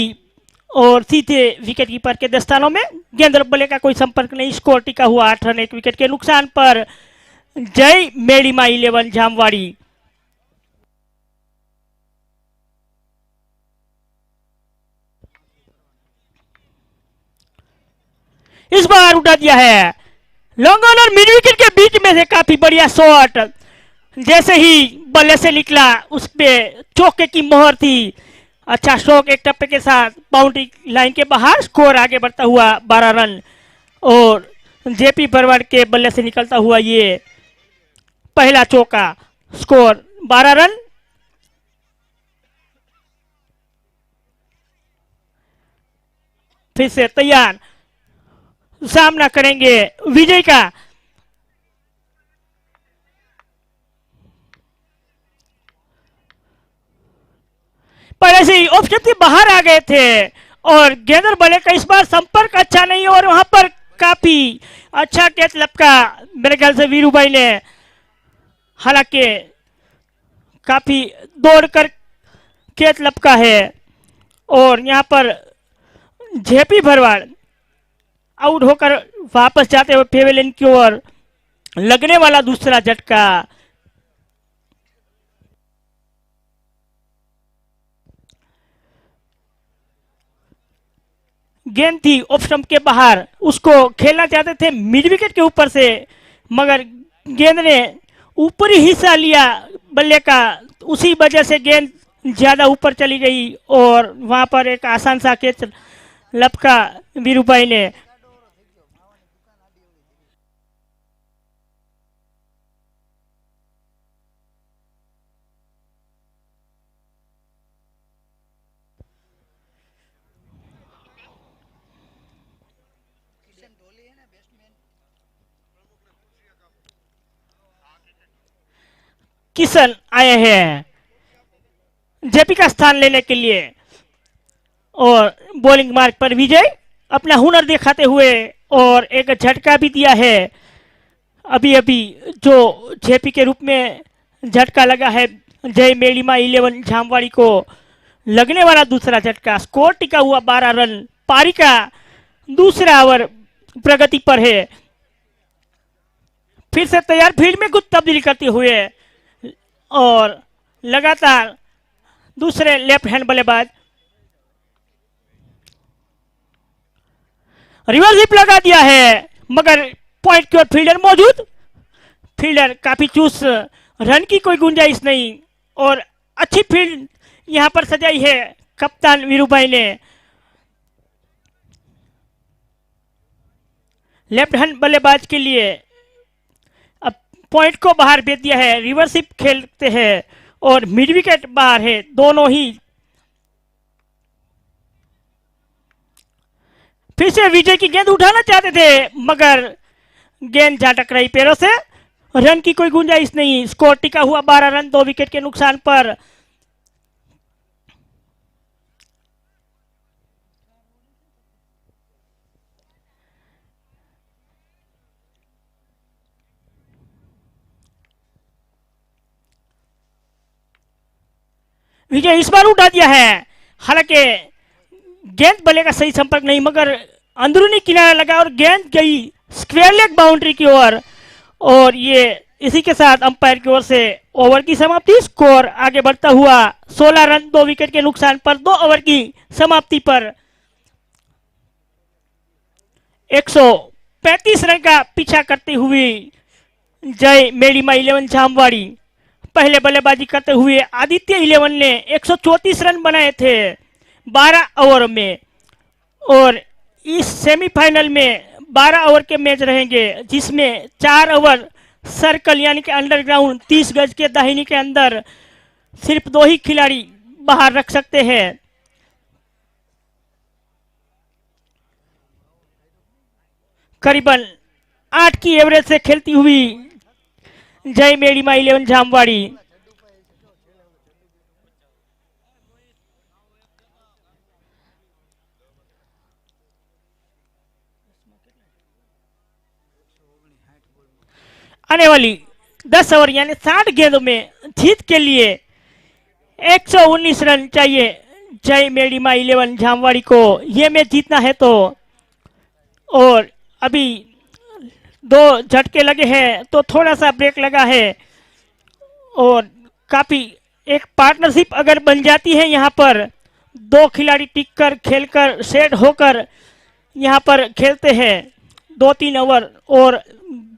और सीधे विकेट कीपर के दस्तानों में। गेंद बल्ले का कोई संपर्क नहीं। स्कोर टिका हुआ 8 रन 1 विकेट के नुकसान पर। जय मेड़ीमा 11 जामवाड़ी। इस बार उठा दिया है लॉन्ग ऑन और मिड विकेट के बीच में से काफी बढ़िया शॉट, जैसे ही बल्ले से निकला उस पे चौके की मोहर थी। अच्छा स्ट्रोक, एक टप्पे के साथ बाउंड्री लाइन के बाहर। स्कोर आगे बढ़ता हुआ 12 रन, और जेपी भरवाड़ के बल्ले से निकलता हुआ ये पहला चौका। Score 12 run. फिर से तैयार, सामना करेंगे विजय का। पहले से ही ऑप्शन से बाहर आ गए थे और गेंदर बल्ले का इस बार संपर्क अच्छा नहीं, और वहां पर काफी अच्छा कैच लपका मेरे ख्याल से वीरू भाई ने। हालांकि काफी दौड़ कर कैच लपका है, और यहां पर जेपी भरवाड़ आउट होकर वापस जाते हुए पेवेलियन की ओर लगने वाला दूसरा झटका। गेंद थी ऑफ स्टंप के बाहर, उसको खेलना चाहते थे मिड विकेट के ऊपर से, मगर गेंद ने ऊपरी हिस्सा लिया बल्ले का, उसी वजह से गेंद ज्यादा ऊपर चली गई और वहां पर एक आसान सा कैच लपका वीरू भाई ने। किशन आए हैं जेपी का स्थान लेने के लिए और बॉलिंग मार्ग पर विजय अपना हुनर दिखाते हुए और एक झटका भी दिया है। अभी अभी जो जेपी के रूप में झटका लगा है जय मेलिमा 11 झामवाड़ी को लगने वाला दूसरा झटका। स्कोर टिका हुआ 12 रन, पारी का दूसरा ओवर प्रगति पर है। फिर से तैयार फील्ड में कुछ तब्दीली करते हुए और लगातार दूसरे लेफ्ट हैंड बल्लेबाज रिवर्स हिप लगा दिया है, मगर पॉइंट की ओर फील्डर मौजूद। फील्डर काफी चूस, रन की कोई गुंजाइश नहीं और अच्छी फील्ड यहां पर सजाई है कप्तान वीरू भाई ने। लेफ्ट हैंड बल्लेबाज के लिए अब पॉइंट को बाहर भेज दिया है, रिवर्स हिप खेलते हैं और मिड विकेट बाहर है, दोनों ही। फिर से विजय की गेंद उठाना चाहते थे मगर गेंद जा टकराई पैरों से, रन की कोई गुंजाइश नहीं। स्कोर टिका हुआ 12 रन 2 विकेट के नुकसान पर। विजय इस बार उठा दिया है, हालांकि गेंद बल्ले का सही संपर्क नहीं, मगर अंदरूनी किनारा लगा और गेंद गई स्क्वायर लेग बाउंड्री की ओर और ये इसी के साथ अंपायर की ओर से ओवर की समाप्ति। स्कोर आगे बढ़ता हुआ 16 रन 2 विकेट के नुकसान पर 2 ओवर की समाप्ति पर 135 रन का पीछा करते हुए जय मेलिमा 11 झामवाड़ी पहले बल्लेबाजी करते हुए आदित्य 11 ने 134 रन बनाए थे 12 ओवर में और इस सेमीफाइनल में 12 ओवर के मैच रहेंगे जिसमें 4 ओवर सर्कल यानी कि अंडरग्राउंड 30 गज के दाहिनी के अंदर सिर्फ 2 ही खिलाड़ी बाहर रख सकते हैं। करीबन 8 की एवरेज से खेलती हुई जय मेलिमा 11 झामवाड़ी आने वाली 10 ओवर यानी 60 गेंदों में जीत के लिए 119 रन चाहिए जय मेलिमा 11 झामवाड़ी को ये मैच जीतना है तो। और अभी 2 झटके लगे हैं तो थोड़ा सा ब्रेक लगा है और काफी एक पार्टनरशिप अगर बन जाती है यहाँ पर 2 खिलाड़ी टिककर खेलकर सेट होकर यहाँ पर खेलते हैं 2-3 ओवर और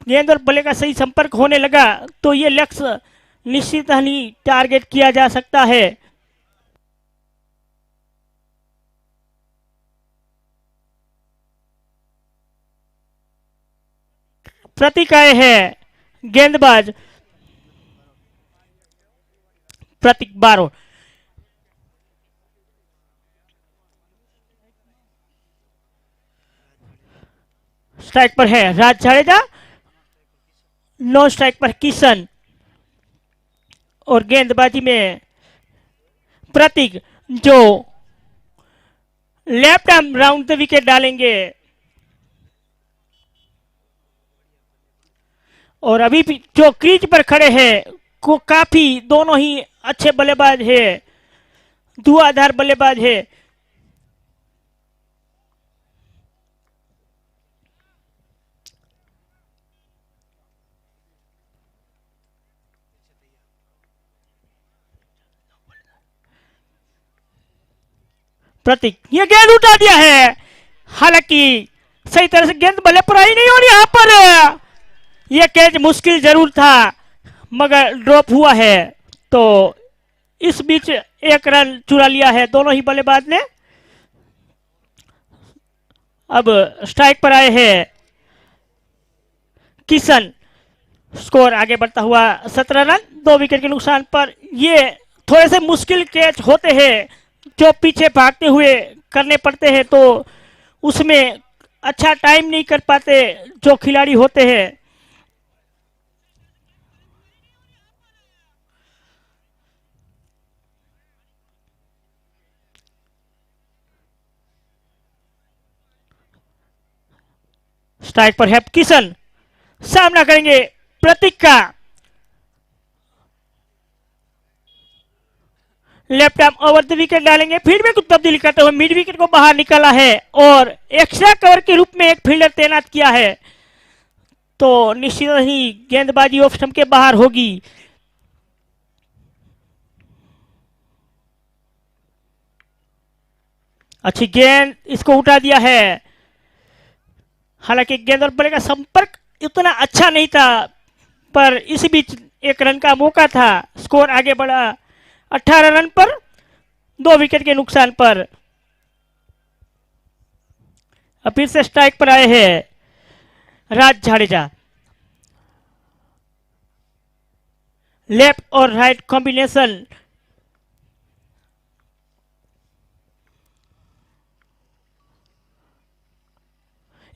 गेंद और बल्ले का सही संपर्क होने लगा तो ये लक्ष्य निश्चित ही टारगेट किया जा सकता है। प्रतीक आए हैं गेंदबाज प्रतीक बारो। स्ट्राइक पर है राज जाडेजा, नो स्ट्राइक पर किशन और गेंदबाजी में प्रतीक जो left arm round the wicket डालेंगे। और अभी भी जो क्रीज पर खड़े हैं को काफी दोनों ही अच्छे बल्लेबाज है, धुआंधार बल्लेबाज है। प्रतीक ये गेंद उठा दिया है, हालांकि सही तरह से गेंद बल्ले पर आई नहीं और यहाँ पर यह कैच मुश्किल जरूर था मगर ड्रॉप हुआ है। तो इस बीच एक रन चुरा लिया है दोनों ही बल्लेबाज ने। अब स्ट्राइक पर आए हैं किशन, स्कोर आगे बढ़ता हुआ 17 रन 2 विकेट के नुकसान पर। ये थोड़े से मुश्किल कैच होते हैं जो पीछे भागते हुए करने पड़ते हैं, तो उसमें अच्छा टाइम नहीं कर पाते जो खिलाड़ी होते हैं। स्ट्राइक पर है किशन, सामना करेंगे प्रतीक का। Left arm over the wicket डालेंगे, फील्ड में कुछ तब्दीली करते हुए मिड विकेट को बाहर निकाला है और एक्स्ट्रा कवर के रूप में एक फील्डर तैनात किया है, तो निश्चित ही गेंदबाजी ऑफ स्टंप के बाहर होगी। अच्छी गेंद, इसको उठा दिया है, हालांकि गेंद और बल्ले का संपर्क इतना अच्छा नहीं था, पर इसी बीच एक रन का मौका था। स्कोर आगे बढ़ा 18 रन पर 2 विकेट के नुकसान पर। अब फिर से स्ट्राइक पर आए हैं राज जाडेजा। लेफ्ट और राइट कॉम्बिनेशन,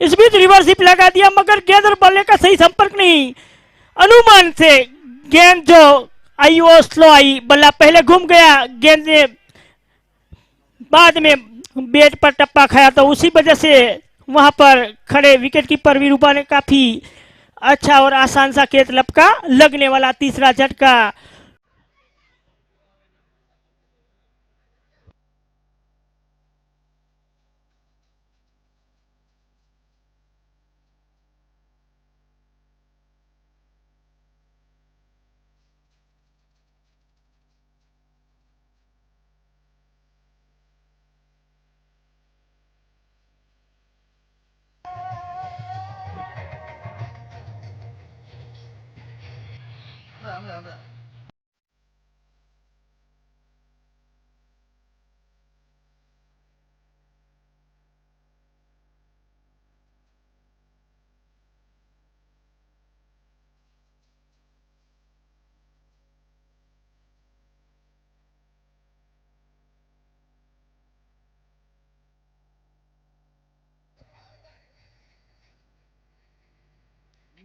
इस बीच रिवर्सिप लगा दिया मगर गेंद और बल्ले का सही संपर्क नहीं। अनुमान से गेंद जो आई वो स्लो आई, बल्ला पहले घूम गया, गेंद ने बाद में बैट पर टप्पा खाया, तो उसी वजह से वहां पर खड़े विकेट कीपर वीरूबा ने काफी अच्छा और आसान सा कैच लपका। लगने वाला तीसरा झटका।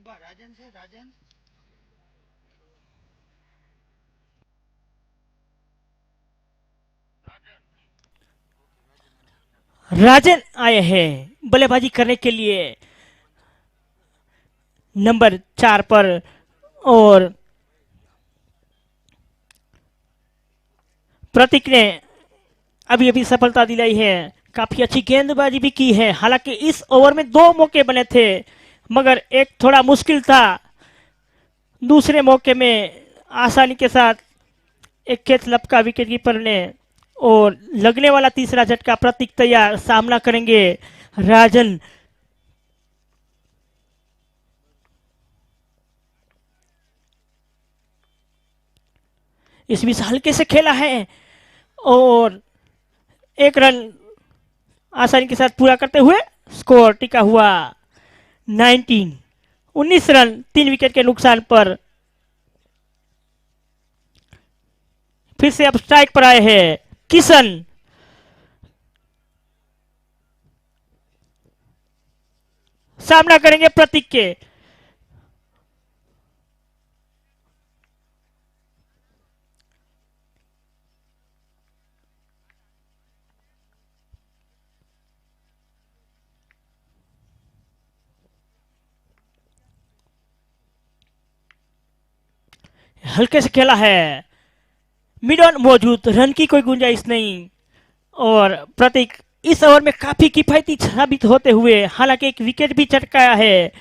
राजन से राजन राजन आए हैं बल्लेबाजी करने के लिए नंबर 4 पर और प्रतीक ने अभी अभी सफलता दिलाई है। काफी अच्छी गेंदबाजी भी की है, हालांकि इस ओवर में 2 मौके बने थे मगर एक थोड़ा मुश्किल था। दूसरे मौके में आसानी के साथ एक कैच लपका विकेट कीपर ने और लगने वाला तीसरा झटका। प्रतीक तैयार, सामना करेंगे राजन। इस बीच हल्के से खेला है और एक रन आसानी के साथ पूरा करते हुए स्कोर टिका हुआ 19 रन 3 विकेट के नुकसान पर। फिर से अब स्ट्राइक पर आए हैं किशन। सामना करेंगे प्रतीक के। हल्के से खेला है, मिड ऑन मौजूद, रन की कोई गुंजाइश नहीं और प्रतीक इस ओवर में काफी किफायती साबित होते हुए हालांकि एक विकेट भी चटकाया है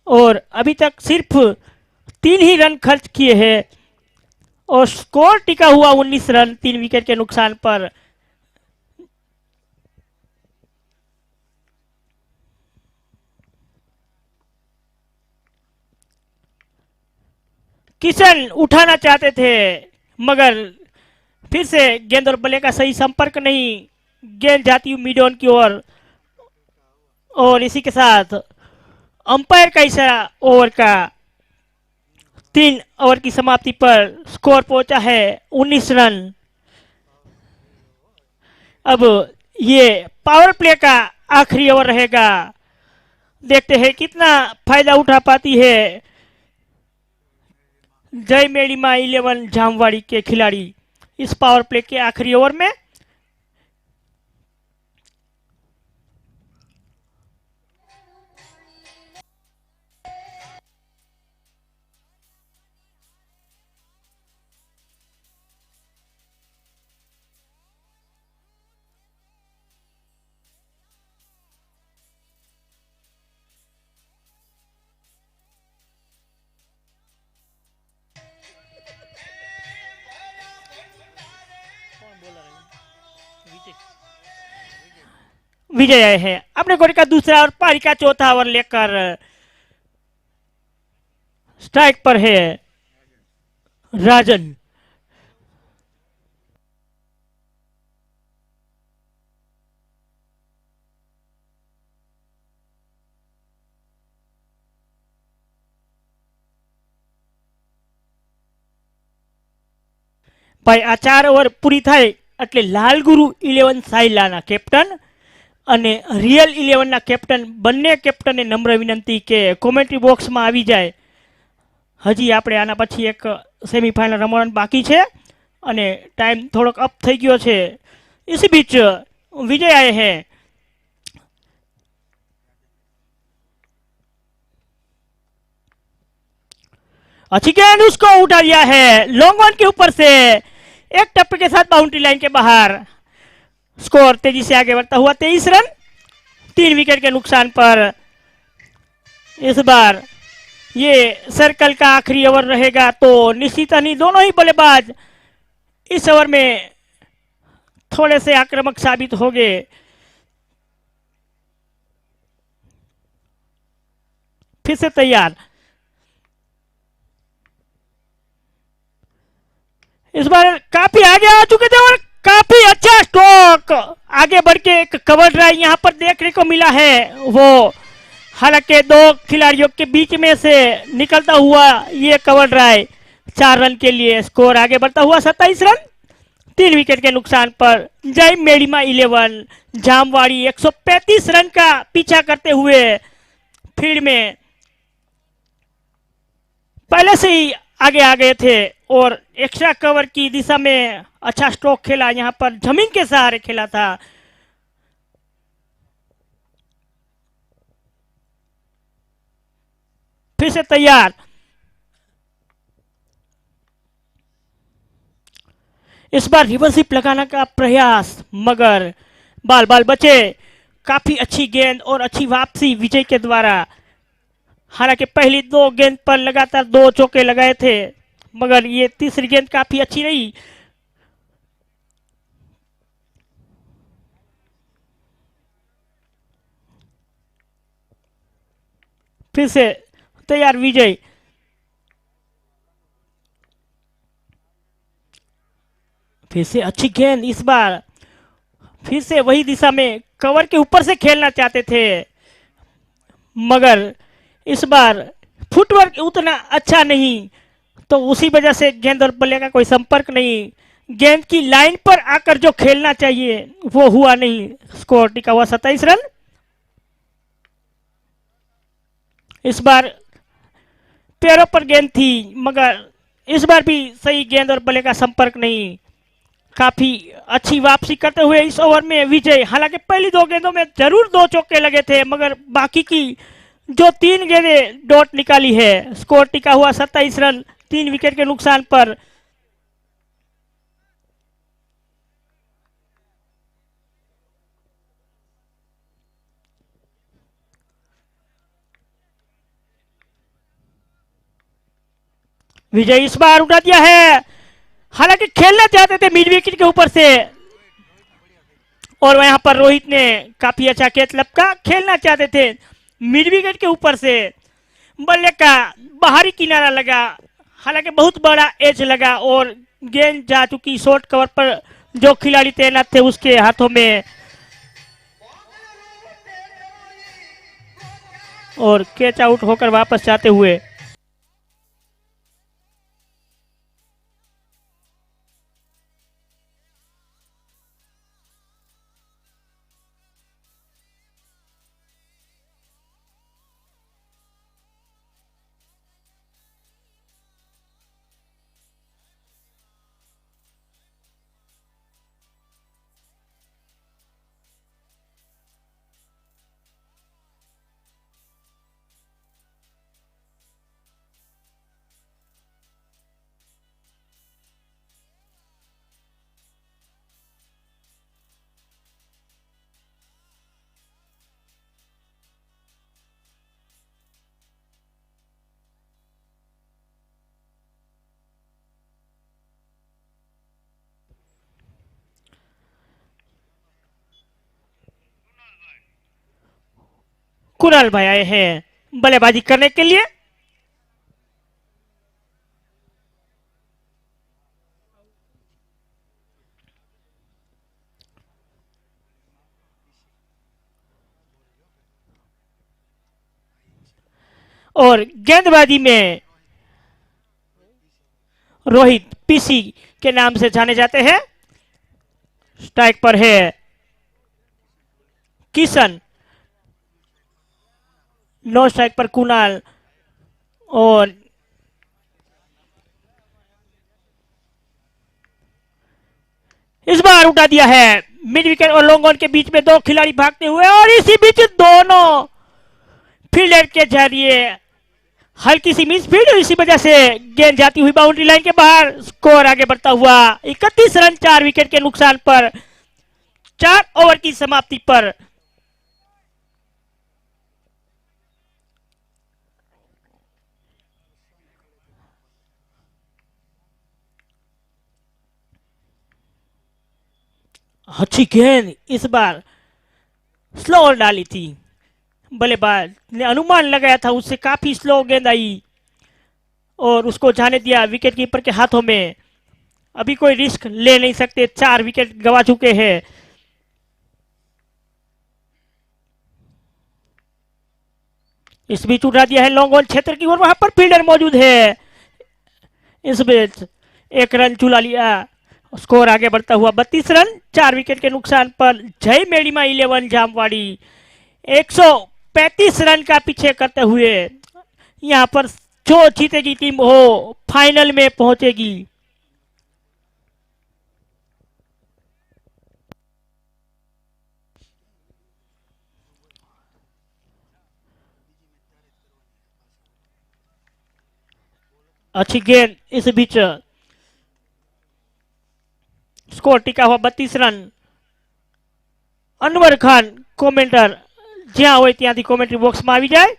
और अभी तक सिर्फ 3 ही रन खर्च किए हैं और स्कोर टिका हुआ 19 रन 3 विकेट के नुकसान पर। किशन उठाना चाहते थे, मगर फिर से गेंद और बल्ले का सही संपर्क नहीं। गेंद जाती हुई मिड ऑन की ओर और इसी के साथ अंपायर का इशारा ओवर का 3 ओवर की समाप्ति पर स्कोर पहुंचा है 19 रन। अब ये पावर प्ले का आखिरी ओवर रहेगा, देखते हैं कितना फायदा उठा पाती है जय मेड़ीमा 11 जामवाड़ी के खिलाड़ी इस पावर प्ले के आखिरी ओवर में। विजय आए हैं अपने कोरे का दूसरा और पारी का चौथा ओवर लेकर स्ट्राइक पर है राजन। भाई आ 4 ओवर पूरी થાય એટલે લાલગુરુ 11 સાયલાના કેપ્ટન અને રિયલ 11 ના કેપ્ટન બંને કેપ્ટનને નમ્ર વિનંતી કે કોમેન્ટ્રી બોક્સમાં આવી જાય। હજી આપણે આના પછી એક સેમીફાઇનલ રમવાનું બાકી છે અને ટાઈમ થોડોક અપ થઈ ગયો છે। इसी बीच विजय आए हैं। अच्छी गेंद उसको उठा लिया है लॉन्ग वन के ऊपर से, एक टप्पे के साथ बाउंड्री लाइन के बाहर। स्कोर तेजी से आगे बढ़ता हुआ 23 रन 3 विकेट के नुकसान पर। इस बार ये सर्कल का आखिरी ओवर रहेगा तो निश्चित ही दोनों ही बल्लेबाज इस ओवर में थोड़े से आक्रामक साबित हो गए। फिर से तैयार, इस बार काफी आगे आ चुके थे और काफी अच्छा स्ट्रोक आगे बढ़ के एक कवर ड्राइव यहाँ पर देखने को मिला है। वो हालांकि 2 खिलाड़ियों के बीच में से निकलता हुआ ये कवर ड्राइव 4 रन के लिए। स्कोर आगे बढ़ता हुआ 27 रन 3 विकेट के नुकसान पर। जय मेड़ीमा 11 जामवाड़ी 135 रन का पीछा करते हुए फील्ड में पहले से ही आगे आ गए थे और एक्स्ट्रा कवर की दिशा में अच्छा स्ट्रोक खेला, यहाँ पर जमीन के सहारे खेला था। फिर से तैयार, इस बार रिवर्सिप लगाने का प्रयास मगर बाल बाल बचे। काफी अच्छी गेंद और अच्छी वापसी विजय के द्वारा। हालांकि पहली 2 गेंद पर लगातार 2 चौके लगाए थे मगर ये तीसरी गेंद काफी अच्छी रही। फिर से तैयार विजय, फिर से अच्छी गेंद। इस बार फिर से वही दिशा में कवर के ऊपर से खेलना चाहते थे मगर इस बार फुटवर्क उतना अच्छा नहीं तो उसी वजह से गेंद और बल्ले का कोई संपर्क नहीं। गेंद की लाइन पर आकर जो खेलना चाहिए वो हुआ नहीं। स्कोर टिका हुआ 27 रन। इस बार पैरों पर गेंद थी मगर इस बार भी सही गेंद और बल्ले का संपर्क नहीं। काफी अच्छी वापसी करते हुए इस ओवर में विजय। हालांकि पहली 2 गेंदों में जरूर 2 चौके लगे थे मगर बाकी की जो 3 गेंदें डॉट निकाली है। स्कोर टिका हुआ 27 रन 3 विकेट के नुकसान पर। विजय इस बार उठा दिया है, हालांकि खेलना चाहते थे मिड विकेट के ऊपर से और वहां पर रोहित ने काफी अच्छा कैच लपका। खेलना चाहते थे मिड विकेट के ऊपर से, बल्ले का बाहरी किनारा लगा। हालांकि बहुत बड़ा एज लगा और गेंद जा चुकी शॉर्ट कवर पर जो खिलाड़ी तैनात थे उसके हाथों में, और कैच आउट होकर वापस जाते हुए कुणाल भाई आए हैं बल्लेबाजी करने के लिए। और गेंदबाजी में रोहित पीसी के नाम से जाने जाते हैं। स्ट्राइक पर है किशन, नो स्ट्राइक पर कुणाल, और इस बार उठा दिया है। मिड विकेट और लॉन्ग ऑन के बीच में दो खिलाड़ी भागते हुए, और इसी बीच दोनों फील्डर के जरिए हल्की सी मिस फील्ड, इसी वजह से गेंद जाती हुई बाउंड्री लाइन के बाहर। स्कोर आगे बढ़ता हुआ 31 रन 4 विकेट के नुकसान पर 4 ओवर की समाप्ति पर। अच्छी गेंद इस बार स्लो डाली थी, बल्लेबाज ने अनुमान लगाया था उससे काफी स्लो गेंद आई और उसको जाने दिया विकेट कीपर के हाथों में। अभी कोई रिस्क ले नहीं सकते, 4 विकेट गवा चुके हैं। इस बीच उड़ा दिया है लॉन्ग ऑन क्षेत्र की ओर, वहां पर फील्डर मौजूद है। इस बीच 1 रन चुला लिया। स्कोर आगे बढ़ता हुआ 32 रन 4 विकेट के नुकसान पर जय मेड़ीमा 11 जामवाड़ी 135 रन का पीछे करते हुए यहां पर जो जीतेगी टीम हो फाइनल में पहुंचेगी। अच्छी गेंद इस बीच, स्कोर टिका हुआ 32 रन। अनवर खान કોમેન્ટર જ્યાં હોય ત્યાંથી કોમેન્ટ્રી બોક્સમાં આવી જાય।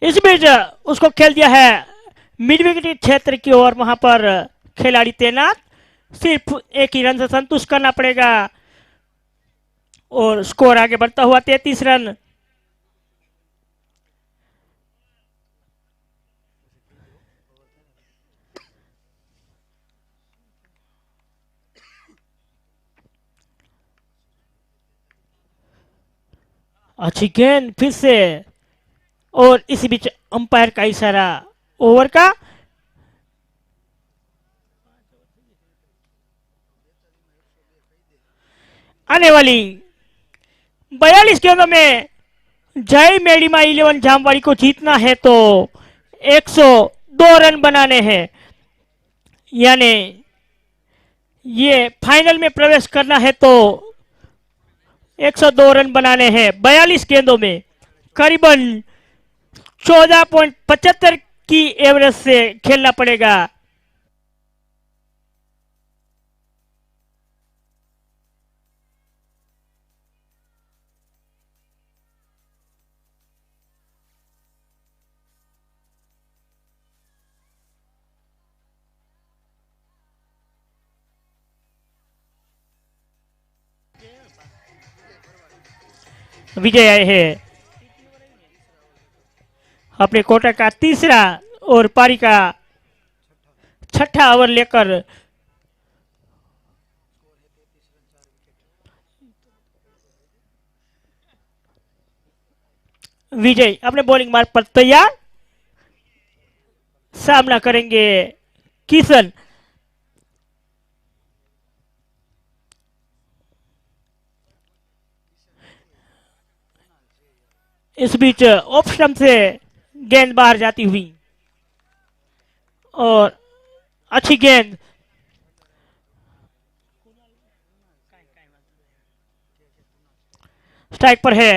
इस बीच उसको खेल दिया है मिड विकेट क्षेत्र की ओर, वहां पर खिलाड़ी तैनात, सिर्फ एक ही रन से संतुष्ट करना पड़ेगा। और स्कोर आगे बढ़ता हुआ 33 रन। अच्छी गेंद फिर से, और इसी बीच अंपायर का इशारा ओवर का। आने वाली 42 गेंदों में जय मेड़ीमा 11 जामवाड़ी को जीतना है तो 102 रन बनाने हैं, यानी ये फाइनल में प्रवेश करना है तो 102 रन बनाने हैं। 42 गेंदों में करीबन 14.75 की एवरेज से खेलना पड़ेगा। विजय आए हैं। अपने कोटा का तीसरा और पारी का छठा ओवर लेकर विजय अपने बॉलिंग मार्ग पर तैयार, सामना करेंगे किशन। इस बीच ऑफ स्टंप से गेंद बाहर जाती हुई और अच्छी गेंद स्ट्राइक पर है।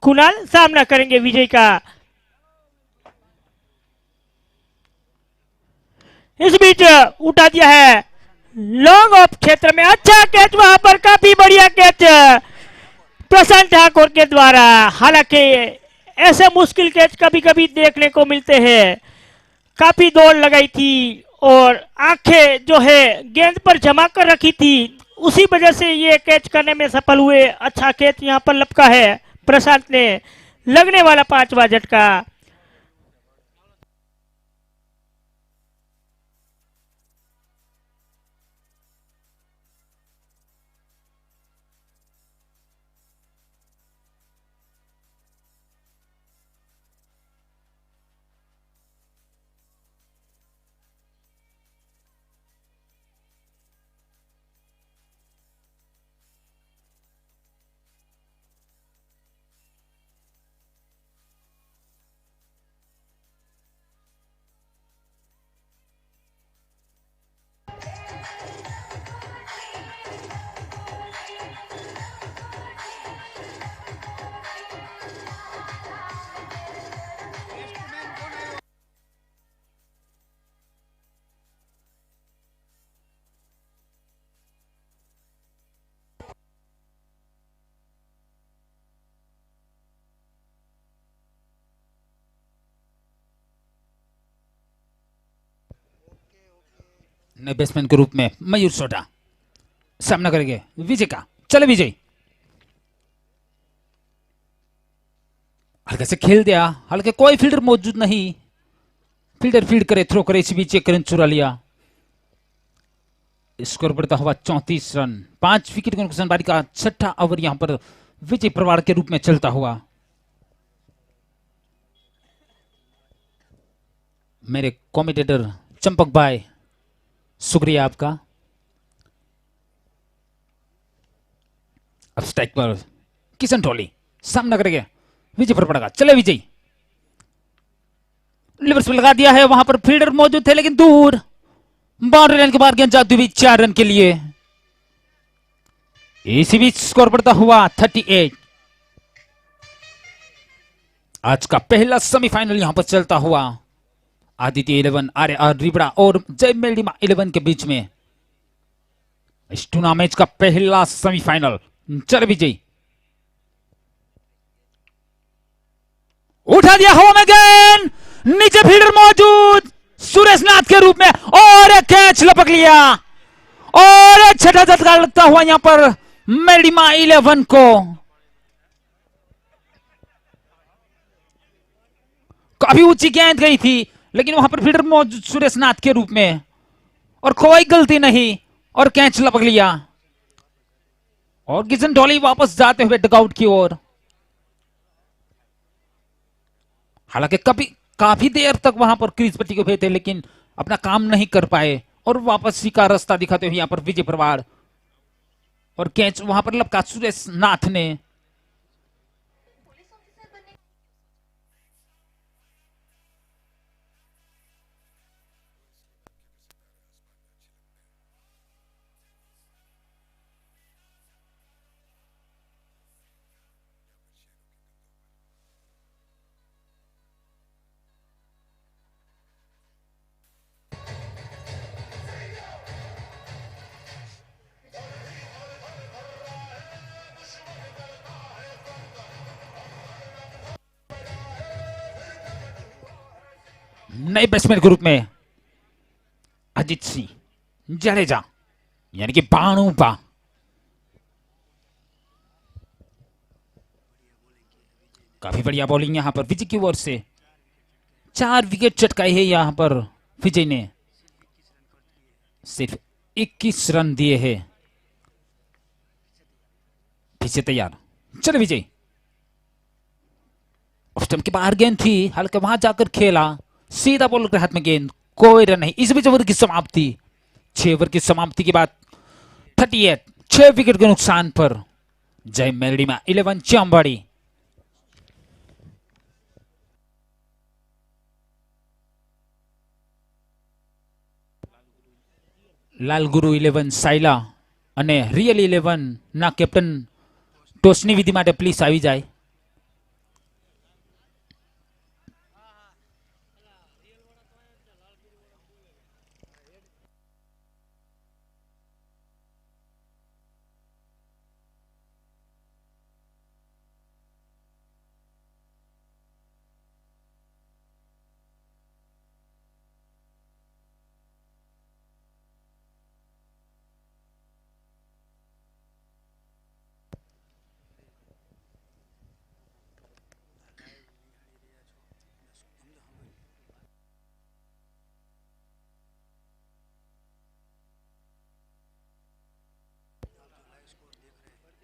कुणाल सामना करेंगे विजय का। इस बीच उठा दिया है लॉन्ग ऑफ क्षेत्र में, अच्छा कैच, वहां पर काफी बढ़िया कैच प्रशांत ठाकुर के द्वारा। हालांकि ऐसे मुश्किल कैच कभी कभी देखने को मिलते हैं। काफी दौड़ लगाई थी और आंखें जो है गेंद पर जमा कर रखी थी, उसी वजह से ये कैच करने में सफल हुए। अच्छा कैच यहां पर लपका है प्रशांत ने, लगने वाला 5वां झटका। नए बैट्समैन के रूप में मयूर सोढा सामना करेंगे विजय का। चले विजय, हल्के से खेल दिया, हल्के कोई फील्डर मौजूद नहीं, फील्डर फील्ड करे, थ्रो करे, इसी बीच एक रन चुरा लिया। स्कोर बढ़ता हुआ 34 रन। 5 विकेट के नुकसान, बारी का छठा ओवर यहां पर विजय प्रवाड़ के रूप में चलता हुआ। मेरे कमेंटेटर चंपक भाई, शुक्रिया आपका। अब स्ट्राइक पर किशन टोली सामना करेंगे विजय पर पड़ेगा। चले विजय, लिवर्स पे लगा दिया है, वहां पर फील्डर मौजूद थे लेकिन दूर, बाउंड्री लाइन के बाहर गेंद जाती हुई 4 रन के लिए। इसी बीच स्कोर बढ़ता हुआ 38। आज का पहला सेमीफाइनल यहां पर चलता हुआ आदित्य 11, आर रिबड़ा और जय मेलिमा 11 के बीच में इस टूर्नामेंट का पहला सेमीफाइनल। चल विजय, उठा दिया हवा में गेंद, नीचे फील्डर मौजूद सुरेश नाथ के रूप में और एक कैच लपक लिया और एक छठा झटका लगता हुआ यहां पर मेलिमा 11 को। काफी ऊंची गेंद गई थी लेकिन वहां पर फील्डर मौजूद सुरेश नाथ के रूप में और कोई गलती नहीं और कैच लपक लिया और किशन डॉली वापस जाते हुए डगआउट की ओर। हालांकि काफी देर तक वहां पर क्रीज पट्टी को भेजे लेकिन अपना काम नहीं कर पाए और वापसी का रास्ता दिखाते हुए यहां पर विजय प्रवाड़ और कैच वहां पर लपका सुरेश नाथ ने। नए बैट्समैन के रूप में अजीत सिंह जडेजा यानी कि बाणू बा। काफी बढ़िया बॉलिंग यहाँ पर विजय की ओर से। 4 विकेट चटकाए हैं यहाँ पर विजय ने, सिर्फ 21 रन दिए हैं। पीछे तैयार, चले विजय। उस टाइम के बाहर गेंद थी, हल्के वहां जाकर खेला, सीधा बॉलर के हाथ में गेंद, कोई रन नहीं। इस बीच ओवर की समाप्ति, 6 ओवर की समाप्ति के बाद 38, 6 विकेट के नुकसान पर जय मेलडी में 11 चंबाड़ी। लाल गुरु 11 साइला અને રિયલ 11 ના કેપ્ટન ટોસની વિધિ માટે પ્લીઝ આવી જાય।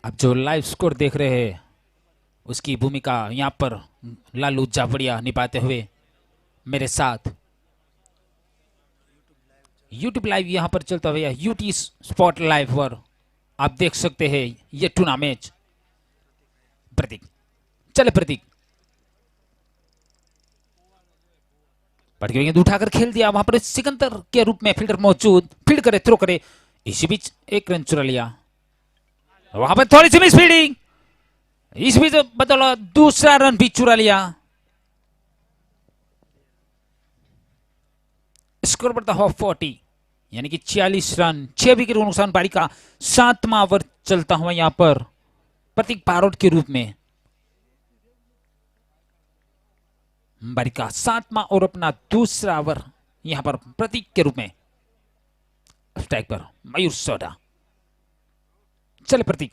आप जो लाइव स्कोर देख रहे हैं उसकी भूमिका यहाँ पर लालू जाफड़िया निभाते हुए मेरे साथ यूट्यूब लाइव यहाँ पर चलता हुआ यूटी स्पॉट लाइव पर आप देख सकते हैं ये टूर्नामेंट। प्रतीक, चले प्रतीक, पट के गेंद उठाकर खेल दिया, वहां पर सिकंदर के रूप में फील्डर मौजूद, फील्ड करे, थ्रो करे, इसी बीच 1 रन चुरा लिया। वहां पर थोड़ी सी मिस फील्डिंग, इस बीच बदला दूसरा रन भी चुरा लिया। स्कोर बढ़ता हुआ 40, यानी कि 40 रन, 6 विकेट को नुकसान। पारी का 7वां ओवर चलता हुआ यहां पर प्रतीक बारोट के रूप में। बारी का 7वां और अपना दूसरा ओवर यहां पर प्रतीक के रूप में। स्ट्राइक पर मयूर सोडा, चल प्रतीक,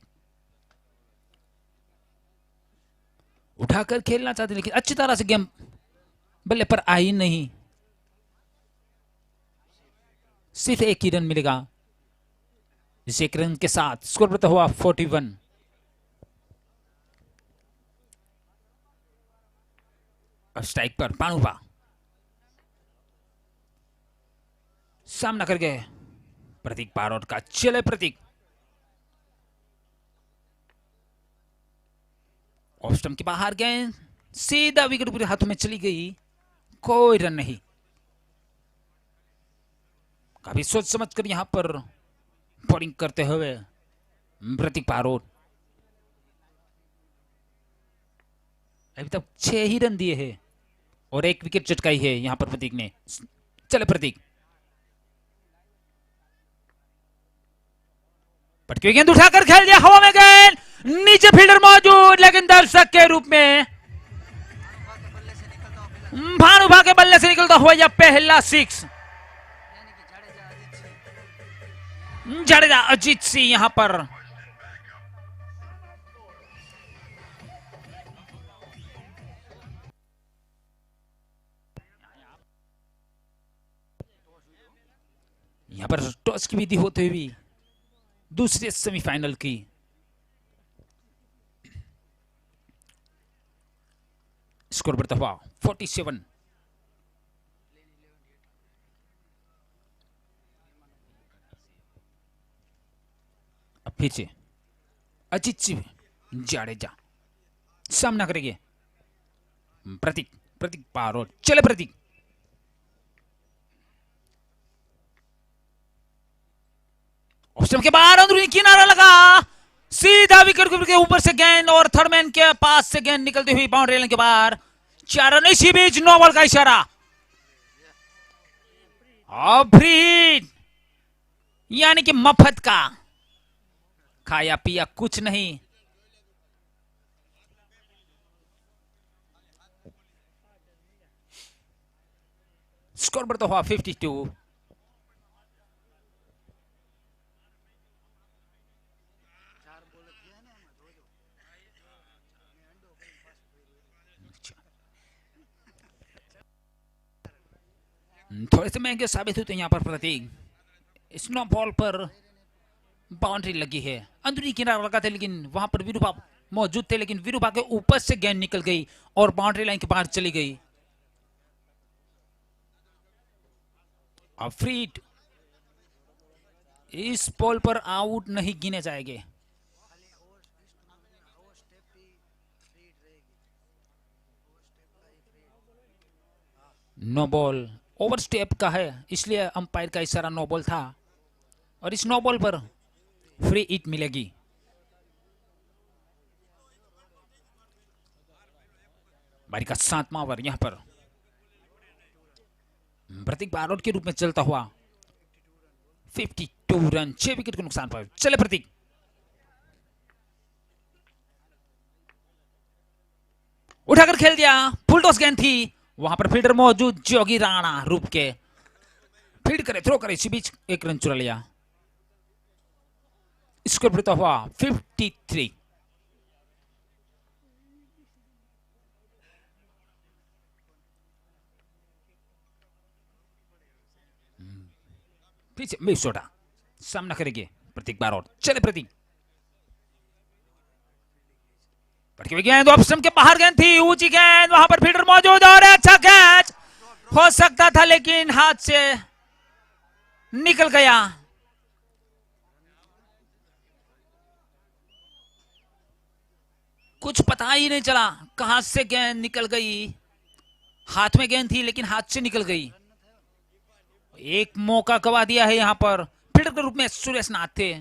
उठाकर खेलना चाहते लेकिन अच्छी तरह से गेम बल्ले पर आई नहीं, सिर्फ 1 ही रन मिलेगा। इस 1 रन के साथ स्कोर बढ़ता हुआ 41। स्ट्राइक पर पाणुपा, सामना कर गए प्रतीक बारोट का। चले प्रतीक, ऑफ स्टंप के बाहर गेंद सीधा विकेट पूरे हाथों में चली गई, कोई रन नहीं। काफी सोच समझ कर यहां पर बॉलिंग करते हुए प्रतीक बारोट। अभी तक 6 ही रन दिए हैं और 1 विकेट चटकाई है यहां पर प्रतीक ने। चले प्रतीक, पटके गेंद उठाकर खेल दिया, हवा में गेंद, नीचे फील्डर मौजूद लेकिन दर्शक के रूप में भानुभा के बल्ले से निकलता हुआ यह पहला 6। जडेजा अजीत सिंह यहां पर टॉस की विधि होते हुए दूसरे सेमीफाइनल की स्कोर बढ़ता हुआ 47। अब पीछे अजीत सिंह जाडेजा सामना करेंगे प्रतीक बारोट। चले प्रतीक, ऑप्शन के बाहर अंदरूनी किनारा लगा, सीधा विकेट के ऊपर से गेंद और थर्ड मैन के पास से गेंद निकलती हुई बाउंड्री लाइन के बाहर। 4 रन, इसी बीच नो बॉल का इशारा। फ्री, यानी कि मफत का खाया पिया कुछ नहीं। स्कोर बढ़ता हुआ 52। थोड़े से महंगे साबित होते हैं यहाँ पर प्रतीक। स्नो बॉल पर बाउंड्री लगी है, अंदरूनी किनारा लगा था, लेकिन वहां पर विरूपा मौजूद थे, लेकिन विरूपा के ऊपर से गेंद निकल गई और बाउंड्री लाइन के बाहर चली गई। अब फ्री हिट, इस बॉल पर आउट नहीं गिने जाएंगे। नो बॉल, ओवर स्टेप का है, इसलिए अंपायर का इशारा नो बॉल था और इस नो बॉल पर फ्री हिट मिलेगी। बारी का 7वां ओवर यहां पर प्रतीक बारोट के रूप में चलता हुआ 52 रन, 6 विकेट के नुकसान पर। चले प्रतीक, उठाकर खेल दिया, फुल टॉस गेंद थी, वहां पर फील्डर मौजूद जोगी राणा रूप के फील्ड करे, थ्रो करे, इसी बीच एक रन चुरा लिया। स्कोर बढ़ता हुआ 53। पीछे मिसोटा सामना करेंगे प्रतीक बारोट। चले प्रतीक, गेंद ऑप्शन के बाहर गेंद थी, ऊंची गेंद, वहां पर फील्डर मौजूद और अच्छा कैच हो सकता था, लेकिन हाथ से निकल गया। कुछ पता ही नहीं चला कहां से गेंद निकल गई, हाथ में गेंद थी लेकिन हाथ से निकल गई। एक मौका गवा दिया है यहां पर, फील्डर के रूप में सुरेश नाथ थे।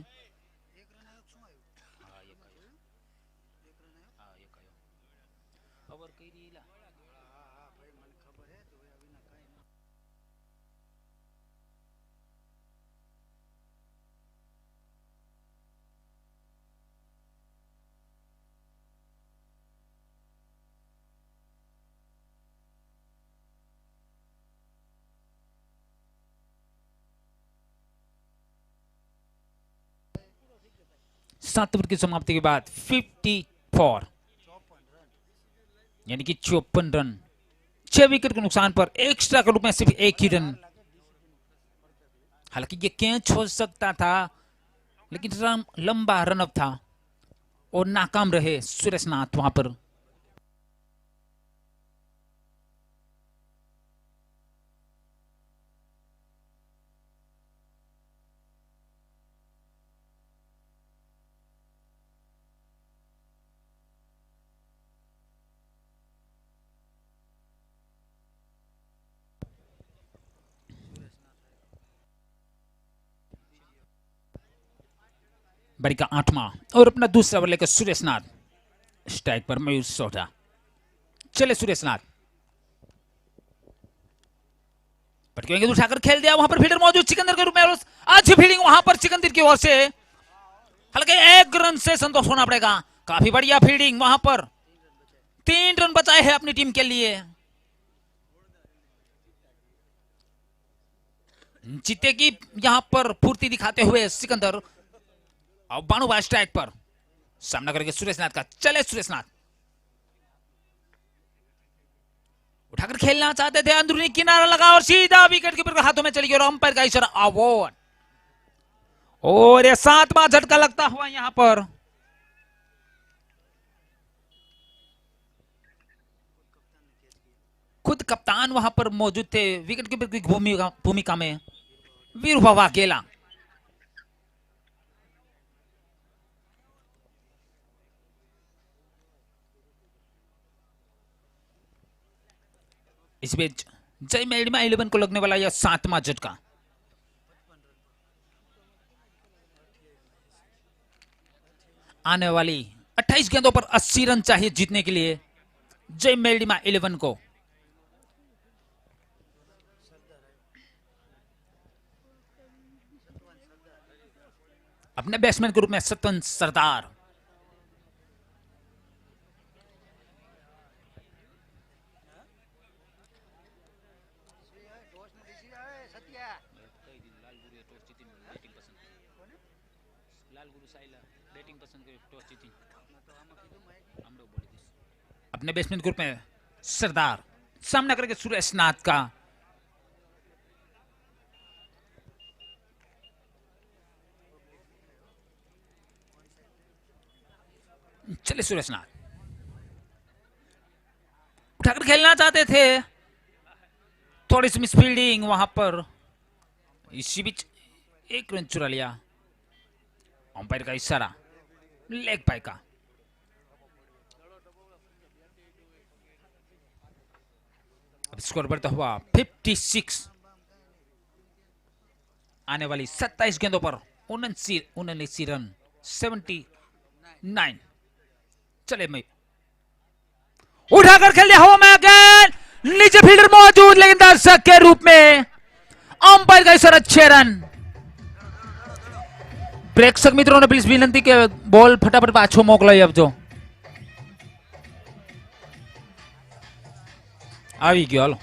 सात ओवर की समाप्ति के बाद 54 यानी कि 54 रन, 6 विकेट के नुकसान पर एक्स्ट्रा के रूप में सिर्फ एक ही रन। हालांकि ये कैच हो सकता था, लेकिन लंबा रनअप था और नाकाम रहे सुरेश नाथ वहां पर। बारी का 8वां और अपना दूसरा ओवर लेकर सुरेश नाथ, स्ट्राइक पर मयूर सोढ़ा। चले सुरेश नाथ, पटकी गेंद उठाकर खेल दिया, वहां पर फील्डर मौजूद सिकंदर के रूप में, अच्छी फील्डिंग वहां पर सिकंदर की ओर से, हल्के एक रन से संतोष होना पड़ेगा। काफी बढ़िया फील्डिंग वहां पर, 3 रन बचाए हैं अपनी टीम के लिए। जीतेगी यहां पर फुर्ती दिखाते हुए सिकंदर, और बानूभाई स्ट्राइक पर सामना करेंगे सुरेश नाथ का। चले सुरेश नाथ, उठाकर खेलना चाहते थे, अंदरूनी किनारा लगा और सीधा विकेट कीपर के हाथों में चली गई और अंपायर का इशारा आउट। और ये 7वां झटका लगता हुआ यहां पर। खुद कप्तान वहां पर मौजूद थे विकेट कीपर की भूमिका में, वीरूपा वाघेला। इस बीच जय मेडिमा 11 को लगने वाला यह 7वां झटका। आने वाली 28 गेंदों पर 80 रन चाहिए जीतने के लिए जय मेडिमा 11 को। अपने बैट्समैन के रूप में सतवन सरदार, अपने बैट्समैन के रूप में सरदार, सामना करेंगे सुरेश नाथ का। चलिए सुरेशनाथ उठाकर खेलना चाहते थे, थोड़ी सी मिसफील्डिंग वहां पर, इसी बीच एक रन चुरा लिया। अंपायर का इशारा, लेग पाई का। अब स्कोर बढ़ता हुआ 56। आने वाली 27 गेंदों पर 79 रन, 79। चले मैं उठाकर खेल दिया हवा में गेंद, नीचे फील्डर मौजूद लेकिन दर्शक के रूप में अंपायर का इशारा 6 रन। प्रेक्षक मित्रों ने प्लीज विनंती के बॉल फटाफट पाछो मोकलाई આપજો। આવી ગયો હાલો।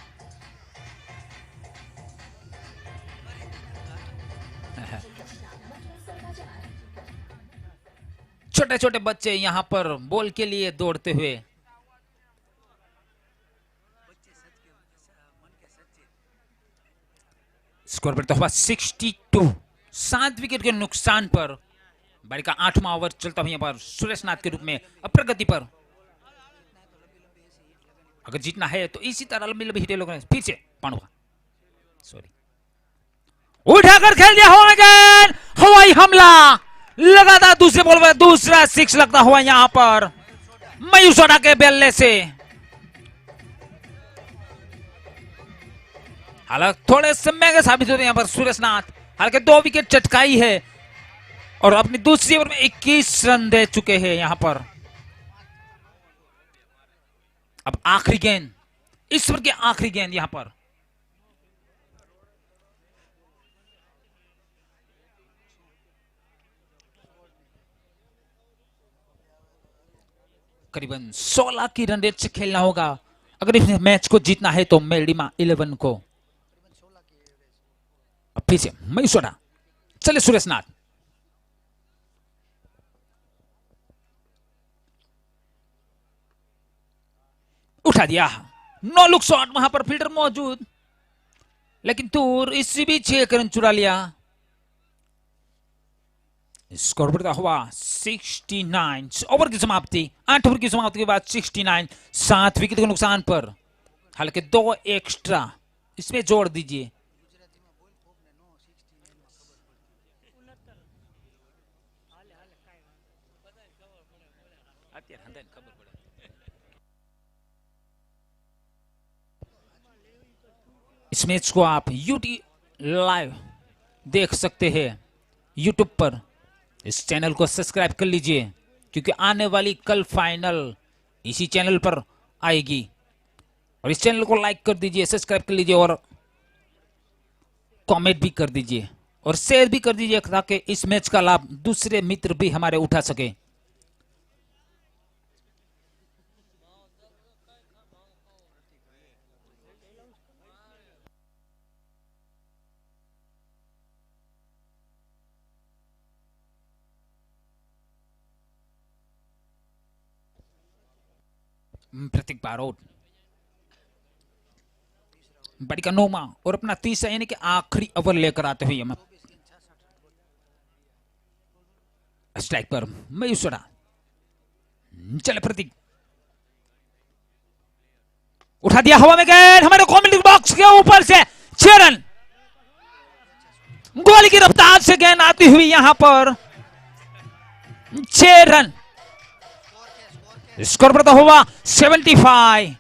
छोटे छोटे बच्चे यहां पर बॉल के लिए दौड़ते हुए। स्कोर बढ़ता हुआ 62। 7 विकेट के नुकसान पर बारी का 8वां ओवर चलता हुआ यहां पर सुरेशनाथ के रूप में अप्रगति पर। अगर जीतना है तो इसी तरह लंबी लंबी हिटें लोग फिर से पांडवा सॉरी उठाकर खेल दिया हवा में गेंद, हवाई हमला लगातार दूसरे बॉल पर दूसरा 6 लगता हुआ यहां पर मयूर सोडा के बल्ले से। हालांकि थोड़े समय के साबित होते हैं यहां पर सुरेशनाथ, हालांकि 2 विकेट चटकाई है और अपनी दूसरी ओवर में 21 रन दे चुके हैं यहां पर। अब आखिरी गेंद, इस ओवर की आखिरी गेंद यहां पर। करीबन 16 की रन रेट से खेलना होगा अगर इस मैच को जीतना है तो मेलडीमा 11 को। अब फिर से मयूसोड़ा, चले सुरेशनाथ उठा दिया, नो लुक शॉट, वहां पर फील्डर मौजूद लेकिन दूर, इसी बीच 1 रन चुरा लिया। स्कोर बढ़ता हुआ 69। ओवर की समाप्ति, 8 ओवर की समाप्ति के बाद 69, 7 विकेट के नुकसान पर। हालांकि 2 एक्स्ट्रा इसमें जोड़ दीजिए। इस मैच को आप यूट्यूब लाइव देख सकते हैं यूट्यूब पर। इस चैनल को सब्सक्राइब कर लीजिए क्योंकि आने वाली कल फाइनल इसी चैनल पर आएगी। और इस चैनल को लाइक कर दीजिए, सब्सक्राइब कर लीजिए और कमेंट भी कर दीजिए और शेयर भी कर दीजिए ताकि इस मैच का लाभ दूसरे मित्र भी हमारे उठा सके। प्रतीक बारोट बड़ी का 9वां और अपना 30 यानी कि आखिरी ओवर लेकर आते हुए हम स्ट्राइक पर मयूसोड़ा, चले प्रतीक उठा दिया हवा में गेंद, हमारे कमेंट्री बॉक्स के ऊपर से 6 रन। गोली की रफ्तार से गेंद आती हुई यहां पर 6 रन। स्कोर बढ़ता हुआ 75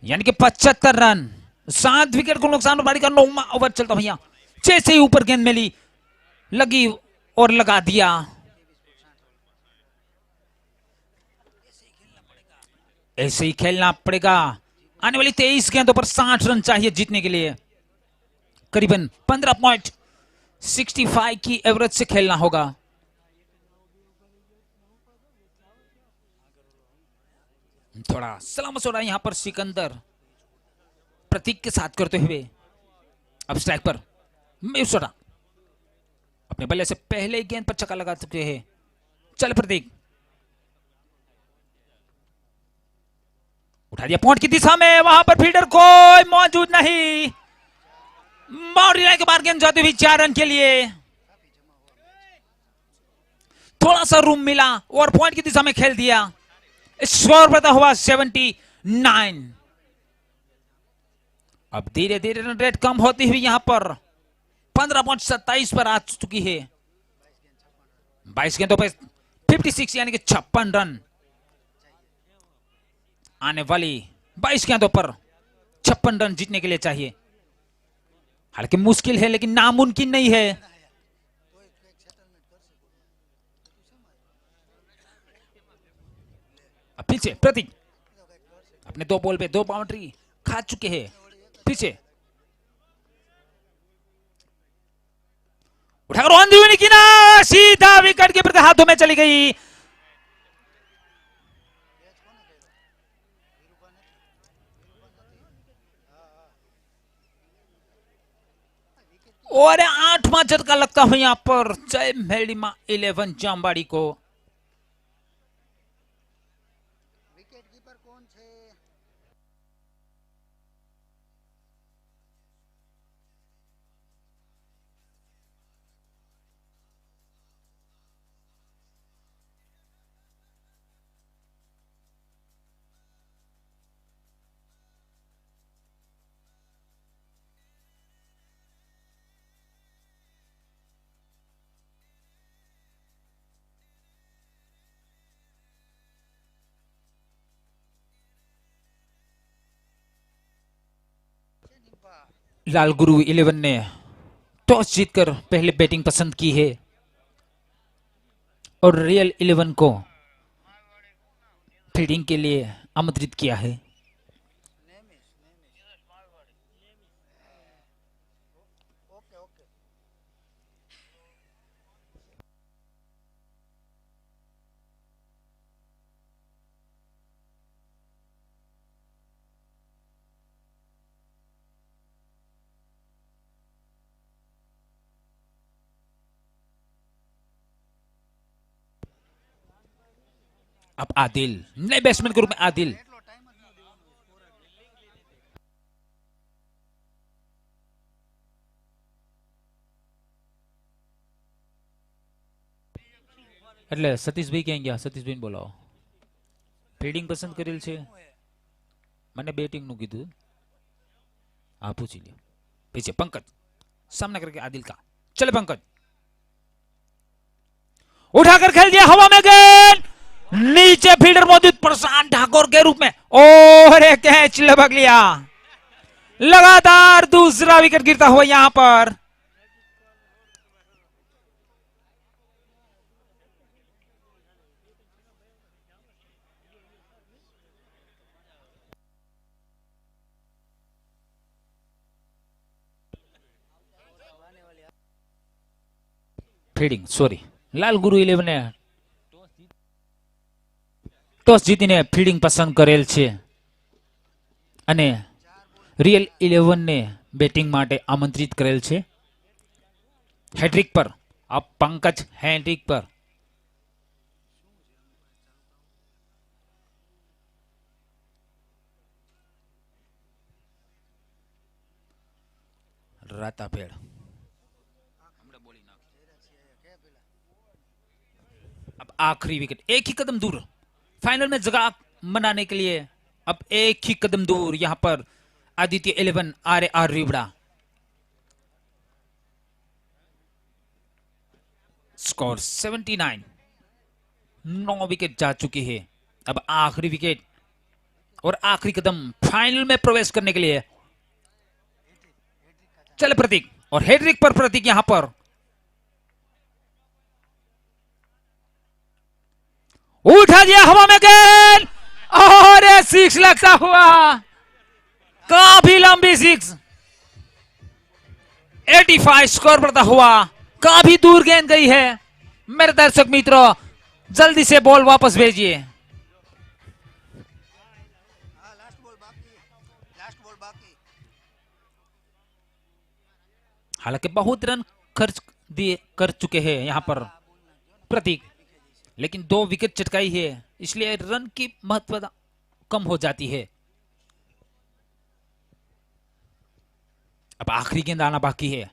यानी कि 75 रन। 7 विकेट को नुकसान, बारी का 9वां ओवर चलता भैया। 6 से ऊपर गेंद मिली, लगी और लगा दिया। ऐसे ही खेलना पड़ेगा। आने वाली 23 गेंदों पर 60 रन चाहिए जीतने के लिए। करीबन 15.65 की एवरेज से खेलना होगा। थोड़ा सलाम सोड़ा यहां पर सिकंदर प्रतीक के साथ करते हुए। अब स्ट्राइक पर मयूसोड़ा अपने बल्ले से पहले गेंद पर छक्का लगा चुके हैं। चल प्रतीक उठा दिया पॉइंट की दिशा में, वहां पर फील्डर कोई मौजूद नहीं। बाउंड्री लाइन के बाहर गेंद जाती हुई 4 रन के लिए। थोड़ा सा रूम मिला और पॉइंट की दिशा में खेल दिया। स्कोर बढ़ता हुआ 79। अब धीरे धीरे रन रेट कम होती हुई यहां पर 15.27 पर आ चुकी है। 22 गेंदों पर 56 यानी कि 56 रन आने वाली 22 गेंदों पर 56 रन जीतने के लिए चाहिए। हालांकि मुश्किल है लेकिन नामुमकिन नहीं है। अब पीछे प्रतीक अपने 2 बॉल पे 2 बाउंड्री खा चुके हैं। पीछे उठाकर आंधी हुई की ना सीधा विकेट के प्रति हाथों में चली गई। और 8वां झटका लगता हुआ यहां पर जय मेलिमा 11 जामबाड़ी को। विकेट कीपर कौन छे? लाल गुरु 11 ने टॉस जीतकर पहले बैटिंग पसंद की है और रियल 11 को फील्डिंग के लिए आमंत्रित किया है। Okay okay. अब आदिल नए बैट्समैन के रूप में आदिल એટલે સતીશભાઈ ક્યાં ગયા? સતીશભાઈ બોલાવો. ફિલ્ડિંગ પસંદ કરેલ છે, મને બેટિંગ નું કીધું. हाँ पूछ लिया. पीछे पंकज सामना करके आदिल का. चले पंकज उठाकर खेल दिया हवा में गेंद. नीचे फील्डर मौजूद प्रशांत ठाकुर के रूप में और एक कैच लपक लिया. लगातार दूसरा विकेट गिरता हुआ यहां पर. ફીડિંગ સોરી લાલ ગુરુ 11 ને ટોસ જીતીને ફીડિંગ પસંદ કરેલ છે અને રિયલ 11 ને બેટિંગ માટે આમંત્રિત કરેલ છે. હેટ્રિક પર આ પંકજ હેટ્રિક પર रातापेड़ अब आखिरी विकेट. एक ही कदम दूर फाइनल में जगह मनाने के लिए. अब एक ही कदम दूर यहां पर आदित्य 11 RAR रिवड़ा. स्कोर 79. 9 विकेट जा चुकी है. अब आखिरी विकेट और आखिरी कदम फाइनल में प्रवेश करने के लिए. चले प्रतीक और हेड्रिक पर प्रतीक यहां पर उठा दिया हवा में गेंद और सिक्स लगता हुआ. काफी लंबी सिक्स. 85 स्कोर बढ़ता हुआ. काफी दूर गेंद गई है. मेरे दर्शक मित्रों जल्दी से बॉल वापस भेजिए. हाँ लास्ट बॉल बाकी. हालांकि बहुत रन खर्च दिए कर चुके हैं यहां पर प्रतीक, लेकिन 2 विकेट चटकाई है इसलिए रन की महत्वता कम हो जाती है. अब आखिरी गेंद आना बाकी है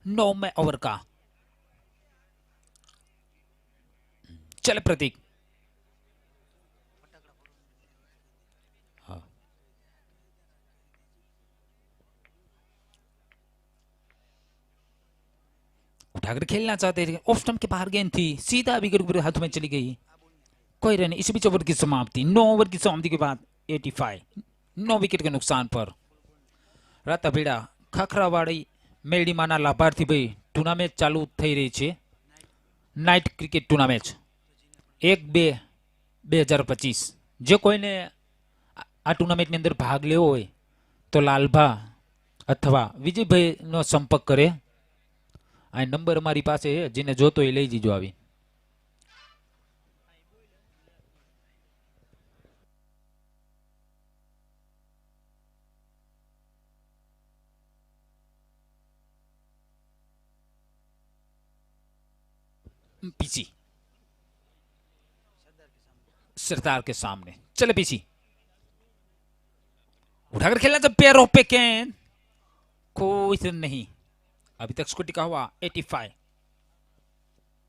9वें ओवर का. चल प्रतीक। हाँ। उठाकर खेलना चाहते थे, ऑफ स्टंप के बाहर गेंद थी, सीधा विकेट हाथों में चली गई। कोई रन। इस बीच ओवर की समाप्ति, 9 ओवर की समाप्ति के बाद 85, 9 विकेट के नुकसान पर रातापीड़ा खाखरावाड़ी મેરડીમાંના લાભાર્થી ભાઈ ટુર્નામેન્ટ ચાલુ થઈ રહી છે, નાઇટ ક્રિકેટ ટુર્નામેન્ટ 1-2-2025। જે કોઈને આ ટુર્નામેન્ટની અંદર ભાગ લેવો હોય તો લાલભા અથવા વિજયભાઈનો સંપર્ક કરે। આ નંબર અમારી પાસે છે, જેને જોતો એ લઈ જજો આવી। पीसी सरदार के सामने, चले पीसी उठाकर खेलना जब पैरों पे कैन, कोई रन नहीं। अभी तक स्कोर टिका हुआ 85।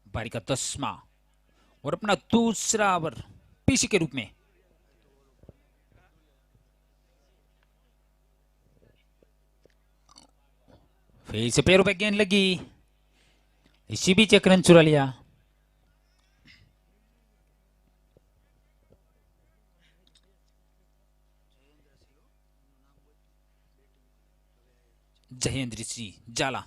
बारी का 10वां और अपना दूसरा ओवर पीसी के रूप में। फिर से पैरों पे गेंद लगी, इसी बीच एक रन चुरा लिया। जयेंद्र सिंह जाला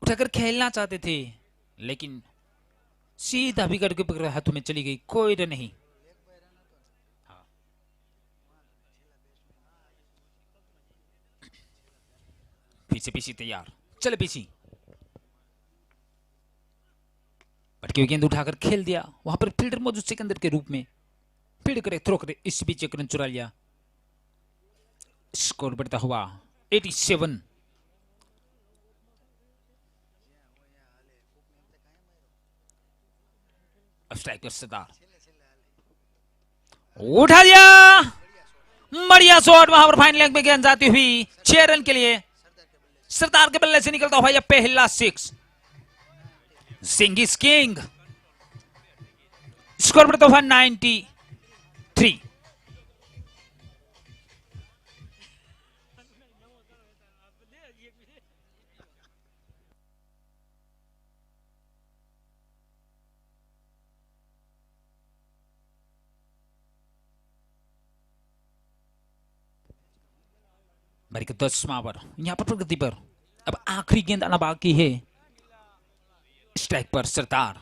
उठाकर खेलना चाहते थे, लेकिन सीधा विकेट के ऊपर हाथों में चली गई, कोई रन नहीं। पीछे पीछे तैयार, चले पीछे पटकी हुई गेंद उठाकर खेल दिया। वहां पर फील्डर मौजूद सिकंदर के रूप में, फील्ड करे थ्रो करे, इस बीच एक रन चुरा लिया। स्कोर बढ़ता हुआ 87। स्ट्राइकर सरदार उठा दिया, बढ़िया शॉट। वहां पर फाइन लेग में गेंद जाती हुई 6 रन के लिए सरदार के बल्ले से निकलता हुआ यह पहला 6। Singh is king. स्कोर बढ़ता हुआ 93। बारी का 10वां ओवर, यहां पर प्रगति पर अब आखिरी गेंद आना बाकी है। स्ट्राइक पर सरदार,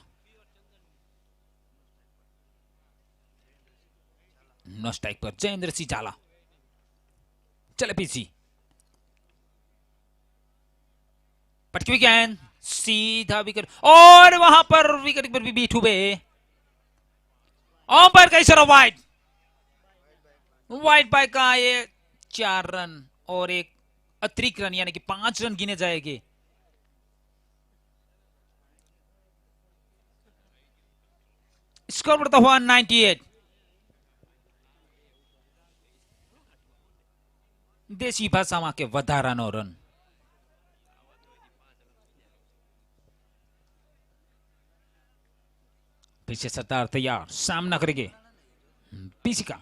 नो स्ट्राइक पर जयेंद्र सिंह झाला, चले पीसी पटकी हुई गेंद, सीधा विकेट, और वहां पर विकेट पर भी बीट हुए। अंपायर का इशारा वाइड, वाइड बाय का ये 4 रन और एक अतिरिक्त रन, यानी कि 5 रन गिने जाएंगे। स्कोर बढ़ता हुआ 98। देसी भाषाમાં કે વધારાનો રન। पीछे सरदार तैयार, सामना करेंगे पीसी का।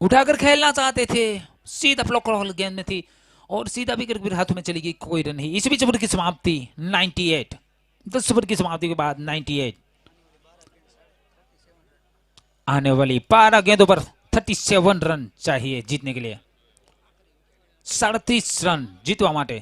उठाकर खेलना चाहते थे, सीधा फ्लॉक गेंद में थी और सीधा विकेट भी हाथों में चली गई, कोई रन नहीं। इसी बीच ओवर की समाप्ति 98। 10 ओवर की समाप्ति के बाद 98। आने वाली 12 गेंदों पर 37 रन चाहिए जीतने के लिए। 37 रन जीतवा माटे